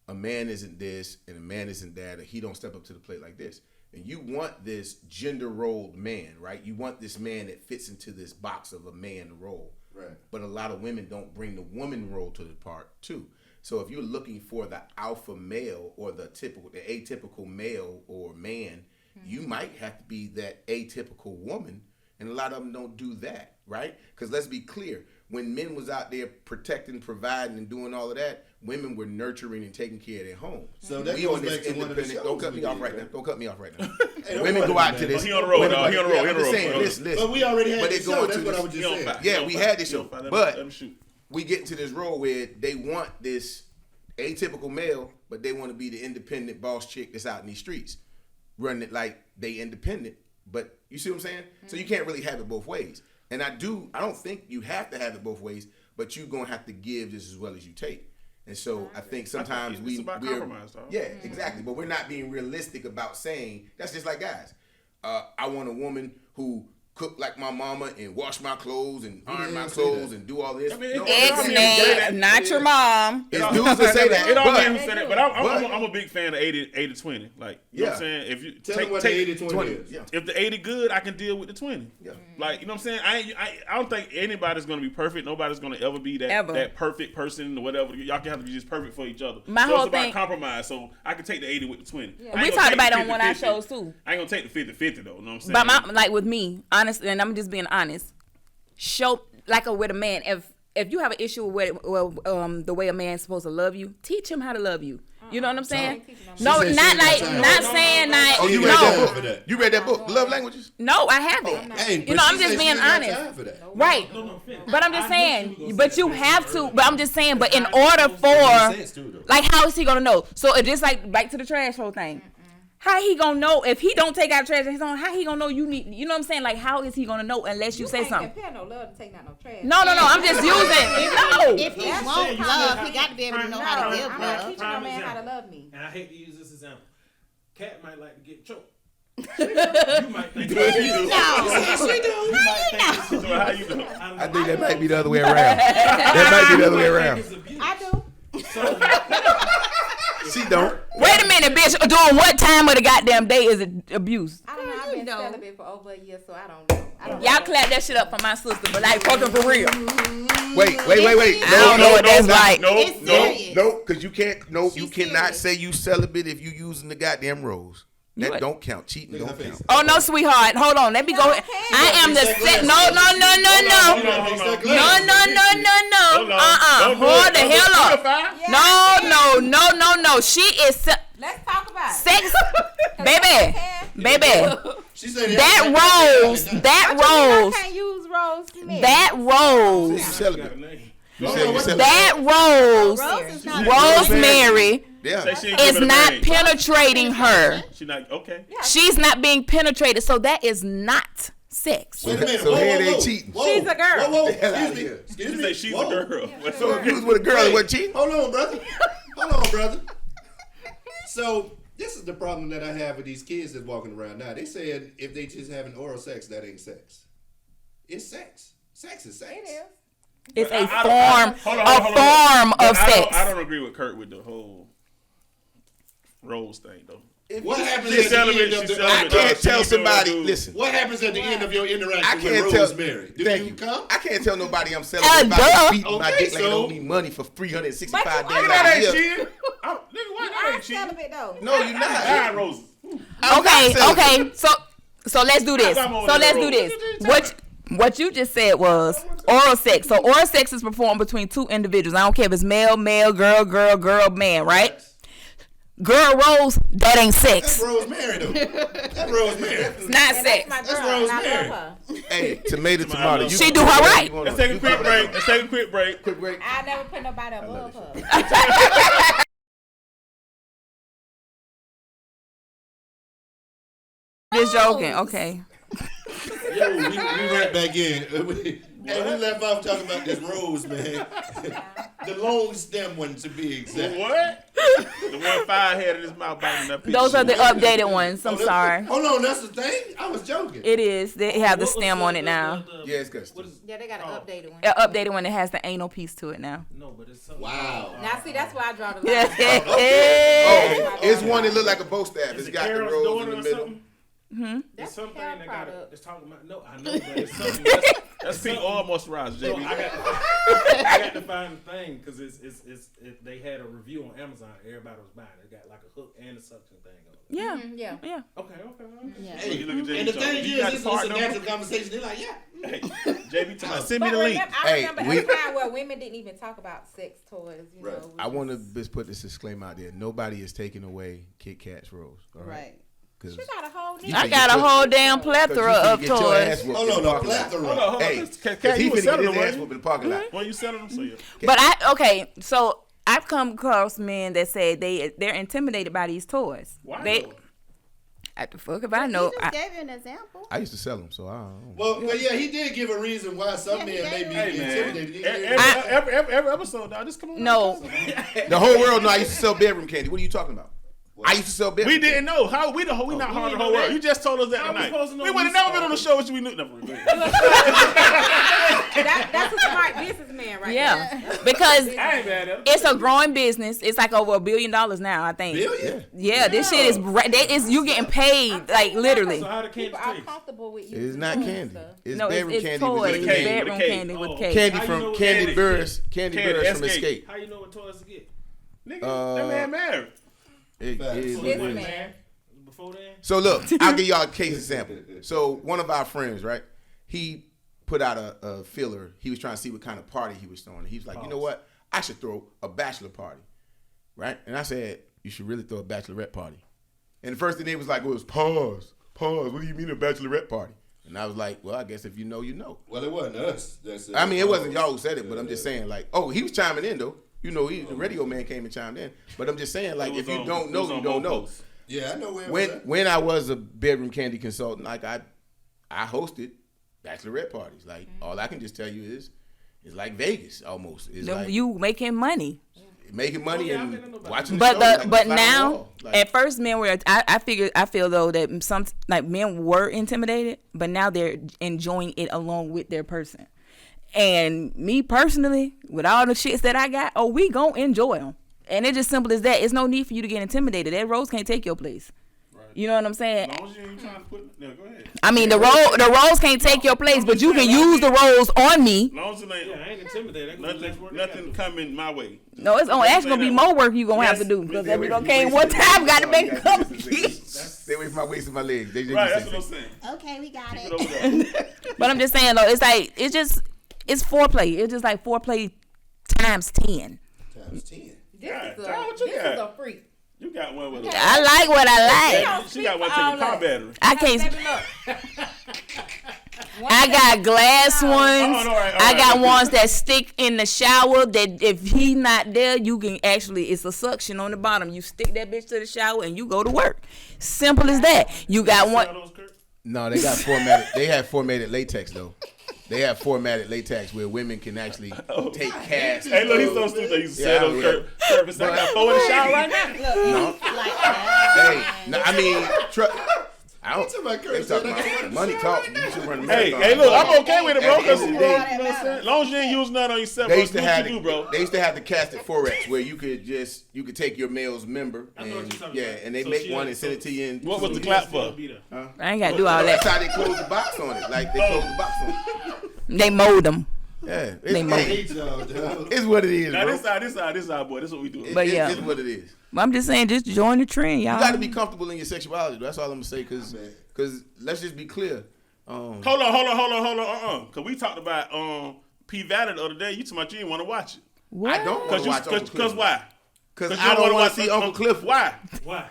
a man isn't this and a man isn't that, or he don't step up to the plate like this. And you want this gender rolled man, right? You want this man that fits into this box of a man role. Right. But a lot of women don't bring the woman role to the part too. So if you're looking for the alpha male or the atypical male or man, you might have to be that atypical woman. And a lot of them don't do that, right? Because let's be clear, when men was out there protecting, providing, and doing all of that, women were nurturing and taking care of their home. So that We goes on this back to one of the independent. shows Don't cut we me off did, right now. right? Don't cut me off right now. Hey, don't Women worry, go out man. to this. Oh, he on the road, women dog. He on the road. I'm He on the just road. saying, listen. But we already had But the they show. going That's to what this- I was He just on saying. fire. Yeah, He on we fire. had this He on show, fire. but- Let me shoot. We get into this role where they want this atypical male, but they want to be the independent boss chick that's out in these streets, running it like they independent. But you see what I'm saying? So you can't really have it both ways. And I don't think you have to have it both ways, but you're gonna have to give just as well as you take. And so I think sometimes It's about compromise, dog. yeah, exactly. But we're not being realistic about saying that's just like guys. I want a woman who cook like my mama and wash my clothes and iron my clothes and do all this. I mean, No, Ex-man, not your mom. it's dudes that say that. It all men who But say that, but I'm a big fan of 80-20. Like, you know what I'm saying? If you Tell them what the 80-20 20, is. yeah. if the 80 good, I can deal with the 20. Yeah. Like, you know what I'm saying? I don't think anybody's gonna be perfect. Nobody's gonna ever be that perfect person or whatever. Y'all can have to be just perfect for each other. My so whole it's about thing- compromise. So I can take the 80 with the 20. Yeah. I ain't We gonna talked take about the it on one of our 50-50. shows too. I ain't gonna take the 50-50 though. You know what I'm saying? But like with me, honestly, and I'm just being honest. Show like with a man. If you have an issue with the way a man's supposed to love you, teach him how to love you. You know what I'm saying? She No, said she not ain't got like, time. not saying like, Oh, you read no. that book? You read that book, Love Languages? No, I haven't. Hey, You know, I'm just being honest. Right. But I'm just saying, but you have to, but I'm just saying, but in order for, like, how is he gonna know? So it just like back to the trash whole thing. How he gonna know if he don't take out trash? How he gonna know you need? You know what I'm saying? Like, how is he gonna know unless you say something? Compare no love to taking out no trash. No. I'm just using. No. If he wants love, he got to be able to know how to give I'm not love. teaching no man how to love me. And I hate to use this example. Cat might like to get choked. You might think How you know? I think that might be the other way around. That might be the other way around. I do. She don't. Wait a minute, bitch. During what time of the goddamn day is it abuse? I don't know. I've been know. celibate for over a year, so I don't know. Y'all clap that shit up for my sister, but like fucking for real. Wait. I don't know what that's like. It's serious. No, because you can't. No, you She's cannot serious. say you celibate if you using the goddamn rose. That What? don't count. Cheating don't count. Oh no, sweetheart. Hold on. Let me go. I am the set. No. Hold on. Hold the hell up. No. She is Let's talk about it. sex, baby. She said That rose. I can't use Rose Smith. That rose. You celibate. You said you celibate. That rose. Rose is not Rosemary Yeah. She ain't is giving a not name. penetrating her. She not okay. She's not being penetrated, so that is not sex. Wait a minute. So whoa, here whoa, they whoa. cheating. Whoa. She's a girl. Whoa. Hell outta Excuse me. here. Excuse She me. say she's Whoa. a girl. So if you was with a girl that wasn't cheating, Hold on, brother. Hold on, brother. So this is the problem that I have with these kids that's walking around now. They said if they just having oral sex, that ain't sex. It's sex. Sex is sex. It is. It's a Hold form on. of sex. I don't agree with Kurt with the whole rose thing though. What happens She's at the celibate. end of She's the celibate. I can't She tell can do somebody. it, dude. Listen, What happens at the end of your I interaction can't with tell. Rosemary? Do Thank you you. come? I can't tell nobody I'm celibate if I duh. can beat my Okay, dick like I so- don't need money for 365 But days you out That of ain't the year. cheating. Nigga, what? That I'm ain't cheating. celibate though. No, you're not. Nine roses. I'm not celibate. So let's do this. I'm on So that let's do road. this. What you just said was oral sex. So oral sex is performed between two individuals. I don't care if it's male, girl, man, right? Girl rose, that ain't That's sex. Rosemary though. That's Rosemary. It's not And sex. that's my That's girl, and I Rosemary. love her. Hey, tomato. She do her right. Let's take a quick break. Quick break. I never put nobody above her. Just joking. Okay. Yo, we right back in. We left off talking about this rose, man. The long stem one, to be exact. What? The one fire head in his mouth biting that picture. Those are the updated ones. I'm Oh, that's- sorry. Hold on, that's the thing? I was joking. It is. They have the stem on it now. Yeah, it's good. Yeah, they got an updated one. An updated one that has the anal piece to it now. No, but it's something. Wow. Now see, that's where I draw the line. Oh, it's one that look like a bow staff. Is It's it got the Carol's rose daughter in the or middle. something? It's That's something hair that got product. it's talking about. No, I know, but it's something. That's pink oil moisturizer, So JB. I got to find the thing because they had a review on Amazon. Everybody was buying it. It got like a hook and a suction thing on it. Yeah. Yeah. Yeah. Okay. Yeah. Hey, You look at and the JB thing talking. You got is, the it's part a number? natural conversation. They're like, yeah. Hey, JB, tell me, send me But the link. remember, I Hey, remember a time where women didn't even talk about sex toys. You Right. know, I want to just put this disclaimer out there. Nobody is taking away Kit Kat's rose. All right. Right. Because She got a whole. I got a whole damn plethora of toys. Hold on, a plethora. Hold on. Hey, Cat, because he you was finna get selling his them, ass right? whooped in the parking lot. Well, you selling them, so yeah. But so I've come across men that say they're intimidated by these toys. Why? They, at the fuck if I know. He just gave you an example. I used to sell them, so I don't know. Well, yeah, he did give a reason why some Yeah, he men may gave be a Hey, man. intimidated. Every episode, dog. Just come on. No. The whole world know I used to sell bedroom candy. What are you talking about? I used to sell bedroom We didn't know. How we not we hard the didn't whole know world. that. You just told us that How we tonight. supposed to know We would have we never been saw on the it? show with you. We knew. Never mind. That's a smart businessman, right? Yeah, because I ain't mad at him. it's a growing business. It's like over $1 billion now, I think. Billion? Yeah, this shit is you getting paid like literally. So how the People candy are taste? comfortable with you. It's not candy. It's No, bedroom it's candy toys. with It's the candy. bedroom With candy with Oh. cake. Candy How you from know Candy Candy? Burris. Candy Candy, Burris from Escape. Escape. How you know what toys to get? Nigga, that man married. This man. Before then? So look, I'll give y'all a case example. So one of our friends, right? He put out a filler. He was trying to see what kind of party he was throwing. He was like, you know what? I should throw a bachelor party, right? And I said, you should really throw a bachelorette party. And the first thing they was like, was pause. What do you mean a bachelorette party? And I was like, well, I guess if you know, you know. Well, it wasn't us. I mean, it wasn't y'all who said it, but I'm just saying, like, oh, he was chiming in, though. You know, the radio man came and chimed in. But I'm just saying, like, if you don't know, you don't know. Yeah, I know where when I was a bedroom candy consultant, like, I hosted bachelorette parties. Like, all I can just tell you is, it's like Vegas, almost. It's like you making money. Making money and watching the show. But now, at first, men were. I feel though that some like men were intimidated, but now they're enjoying it along with their person. And me personally, with all the shits that I got, we gon' enjoy them. And it's just simple as that. It's no need for you to get intimidated. That rose can't take your place. Right. You know what I'm saying? As long as you ain't trying to put. No, go ahead. I mean, the rose can't take your place, but you can use the rose on me. As long as it ain't, I ain't intimidated. Nothing coming my way. No, it's actually gonna be more work you gonna have to do because we gonna came one time, got to make a couple kids. Stay away from my waist and my legs. Right, that's what I'm saying. Okay, we got it. But I'm just saying though, it's like it's foreplay. It's just like foreplay times 10. Times 10. This is got? a freak. You got one with I like what I like. She got one taking car battery. I can't. I got glass ones. I got ones that stick in the shower that if he's not there, you can actually, it's a suction on the bottom. You stick that bitch to the shower and you go to work. Simple as that. You got one. No, they got formatted. They have formatted latex though. They have formatted latex where women can actually take casts. Hey, look, he's so stupid. He's set on Kurt. I got 4 in the shower right now. No. Hey, no, I mean, I don't. They talking about money talk. You should run a marathon. Hey, look, I'm okay with it, bro. At the end of the day, As long as you ain't use none on yourself, they used to what have you do, bro. They used to have the casted forex where you could take your male's member and and they make one and send it to you. What was the clap for? I ain't gotta do all that. That's how they close the box on it. Like they close the box on it. They mold them. Yeah, It's what it is, now, bro. this our boy. This is what we do. But yeah, it's what it is. I'm just saying, just join the trend, y'all. You got to be comfortable in your sexuality. That's all I'm gonna say. Because let's just be clear. Hold on. Because we talked about P Valley the other day. You told me you didn't want to watch it. What? I don't want to watch Uncle Cliff. Because why? Because I don't want to see Uncle Cliff. Why?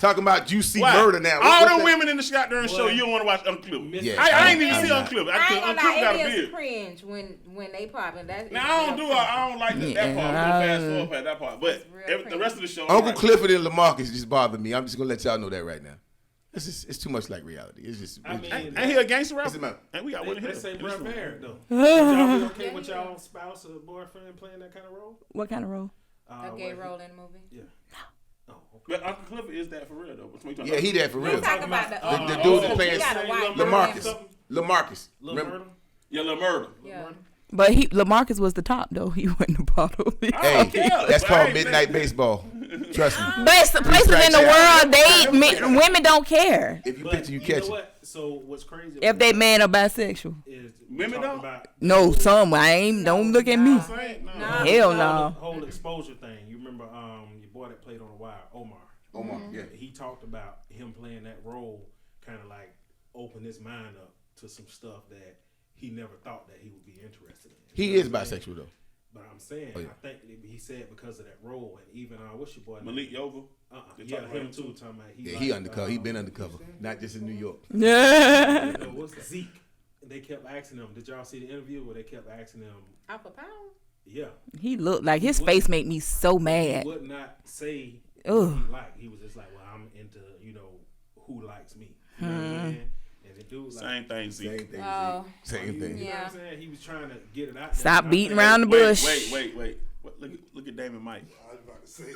Talking about juicy murder now. All them women in the goddamn show, you don't want to watch Uncle Cliff. Yeah, I ain't even see Uncle Cliff. I ain't Uncle gonna Cliff got lie, a it is beard. cringe when they popping. Now I don't like that part. I'm gonna fast forward past that part. But the rest of the show, Uncle Clifford and Lamarcus just bother me. I'm just gonna let y'all know that right now. It's too much like reality. It's just. Ain't he a gangster rapper? And we got one here. They say Brett married though. Y'all be okay with y'all spouse or boyfriend playing that kind of role? What kind of role? A gay role in the movie? Yeah. No. But Uncle Clifford is that for real though. Yeah, he that for real. Talk about the dude that plays Lamarcus. Remember? Yeah, Lil Murder. Yeah. But Lamarcus was the top though. He wasn't the bottom. Hey, that's called midnight baseball. Trust me. But it's the places in the world women don't care. If you picture, you catch it. So what's crazy? If they man or bisexual. Is women don't. No, some I ain't. Don't look at me. Hell no. The whole exposure thing. You remember your boy that played on The Wire, Omar. Yeah. He talked about him playing that role, kind of like open his mind up to some stuff that he never thought that he would be interested in. He is bisexual though. But I'm saying, I think he said because of that role, and even what's your boy Malik Yoga. Yeah, him too. Talking about he undercover. He been undercover, not just in New York. Yeah. What's Zeke? They kept asking him. Did y'all see the interview where they kept asking him? Alpha Power? Yeah. He looked like his face made me so mad. He would not say what he liked. He was just like, well, I'm into who likes me. You know what I mean? And the dude same thing, Zeke. Same thing. You know what I'm saying? He was trying to get it out. Stop beating around the bush. Wait. Look at Damon Mike. I was about to say.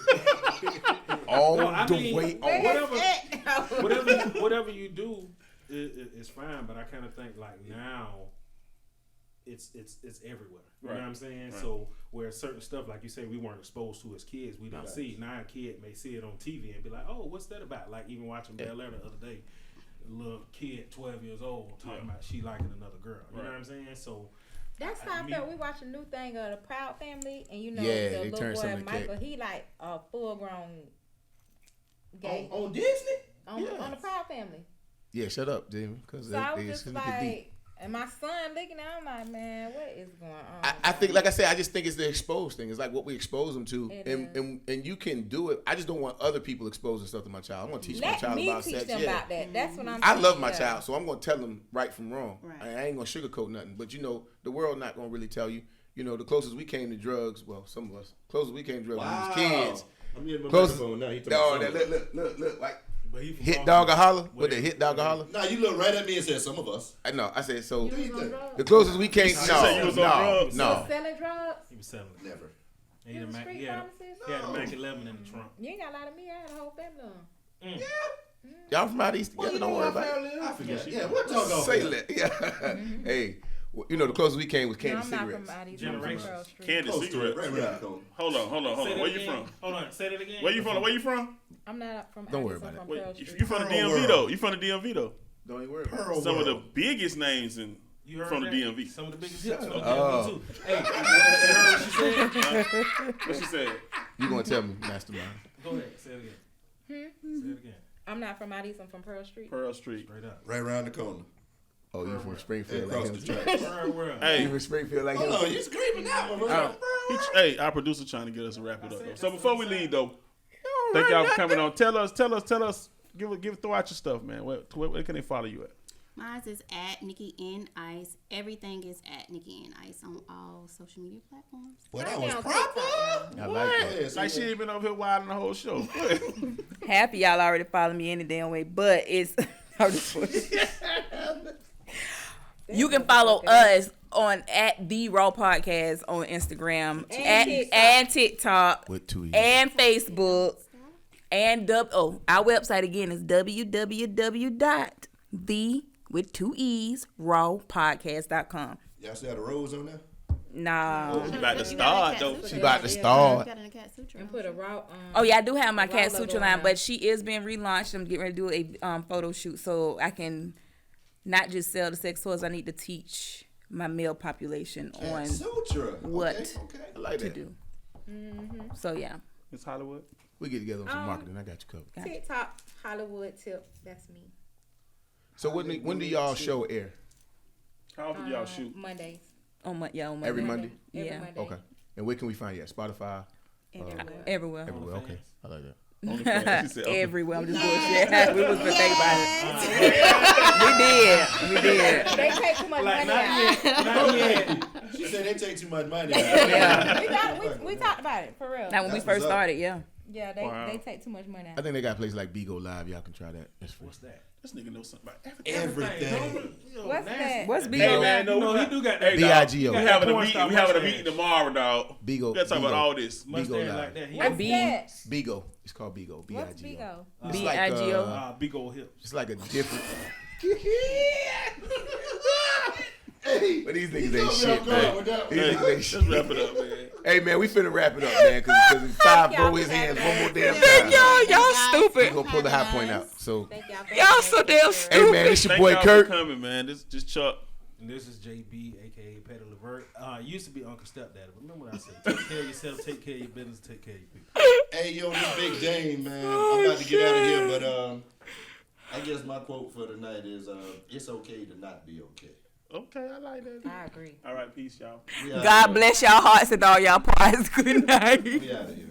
The way on. Whatever you do is fine, but I kind of think like now it's everywhere. You know what I'm saying? Right. So where certain stuff, like you say, we weren't exposed to as kids, we don't see. Now a kid may see it on TV and be like, oh, what's that about? Like even watching Bel Air the other day, a little kid, 12 years old, talking about she liking another girl. You know what I'm saying? So that's how I felt. We watched a new thing of the Proud Family, and they the little boy Michael, he like a full grown gay on Disney on the Proud Family. Yeah, shut up, Jamie. Because so I was just like, and my son looking at, I'm like, man, what is going on? I think, like I said, I just think it's the exposed thing. It's like what we expose them to, It and you can do it. I just don't want other people exposing stuff to my child. I'm gonna teach my Let child me about teach sex. them Yeah. about that. That's what I'm I saying. love my yeah. child, so I'm gonna tell them right from wrong. Right. I ain't gonna sugarcoat nothing. But you know, the world not gonna really tell you. You know, the closest we came to drugs, well, some of us, closest we came to drugs when we was kids. I'm getting my Closest, microphone now. He no, talking look, like But he from hit Baltimore. dog or holler. What the hit dog or holler? Nah, you look right at me and said some of us. I know. I said so. Do you think? The closest we came. said you was on No, drugs. You no. was selling drugs? He was selling. it. Never. He had a In the Mac. street He had pharmacist? a Mac 11 in the trunk. You ain't got a lot of me. I had a whole family on. Y'all from out east together? Don't worry about it. I forget. Yeah, we'll talk off. Say that. Yeah. Hey, well, you know the closest we came was No, candy I'm not cigarettes. from out east. I'm from Generations. Pearl Street. Candy Close to it, cigarettes. right around the corner. Hold on. Say that Where you again. from? Hold on. Say that again. Where you from? Where you from? I'm not from Don't out worry east. I'm about from Wait, Pearl you Street. from the Pearl DMV World. though? You from the DMV though? Don't even worry about it. Pearl Some of the World. biggest names in You heard from the that? DMV. Some of the biggest hits. Oh. Too. Hey, you heard what she said? What she said? You gonna tell me, Mastermind? Go ahead. Say it again. Say it again. I'm not from out east. I'm from Pearl Street. Pearl Street. Straight up. Right around the corner. Oh, you from Springfield? Across Like the him? tracks. Word. Hey, You from Springfield like Hold him? on, you screaming that one. hey, our producer trying to get us to wrap it up. Though. So before we leave though, thank y'all for coming on. Tell us. Throw out your stuff, man. Where can they follow you at? Mine is at Nikki N Ice. Everything is at Nikki N Ice on all social media platforms. Well, that Right was now, proper. TikTok, I like that. Yeah, see Like she that? ain't been over here wilding the whole show. Happy y'all already follow me any damn way, but it's you can follow us on at the Raw Podcast on Instagram and TikTok With 2 E's. and Facebook and our website again is www.the.rawpodcast.com. Y'all still had a rose on there? Nah. She about to start though. She about to You start. got in a cat sutra. And put a raw. Oh yeah, I do have my Raw Cat logo Sutra on line, there. but she is being relaunched. I'm getting ready to do a photo shoot so I can not just sell the sex toys. I need to teach my male population on Sutra. what Okay. I like to that. do. So yeah. It's Hollywood. We get together on some marketing. I got you covered. TikTok Hollywood tip. That's me. So when do y'all show air? How often do y'all shoot? Mondays. On Monday. Every Monday? Every Yeah. Monday. Okay. And where can we find you at? Spotify? Everywhere. Everywhere. Okay. I like that. OnlyFans. She said, okay. Everywhere. I'm just bullshit. We was think about it. We did. They take too much money Not out. yet. Not yet. She said they take too much money. We talked about it for real. Like when we That's first what's up. started, yeah. Yeah, Wow. they take too much money I out. think they got places like Bigo Live. Y'all can try that. It's free. What's that? This nigga knows something about everything. Everything. What's that? What's Hey, Bigo? man, You know, he do got that. Hey, dog, B-I-G-O. We having a Porn meeting. star We having a mustache. meeting tomorrow, dog. Bigo. We gotta talk about all this. Mustache Bigo like Live. that. He What's B- that? Bigo. It's called Bigo. What's B-I-G-O. Bigo? It's like, B-I-G-O. Big old hips. it's like a different. But these niggas ain't shit, man. These Hey, niggas ain't let's shit. wrap it up, man. Hey, man, we finna wrap it up, man, because Five y'all bro his for hands having one more us. damn Thank time. y'all We stupid. gonna pull the high point out. So, Thank y'all. Y'all so damn hey, stupid. man, it's your Thank boy y'all Kurt. for coming, man. This just Chuck. And this is JB, aka Petty Levert. Used to be Uncle Stepdaddy. Remember what I said? Take care of yourself, take care of your business, take care of your people. Hey, yo, this Big Dame, man. I'm about to get out of here, but I guess my quote for tonight is it's okay to not be okay. Okay, I like that. I agree. All right, peace, y'all. We out God here. bless y'all hearts and all y'all pies. Good night. We out of here.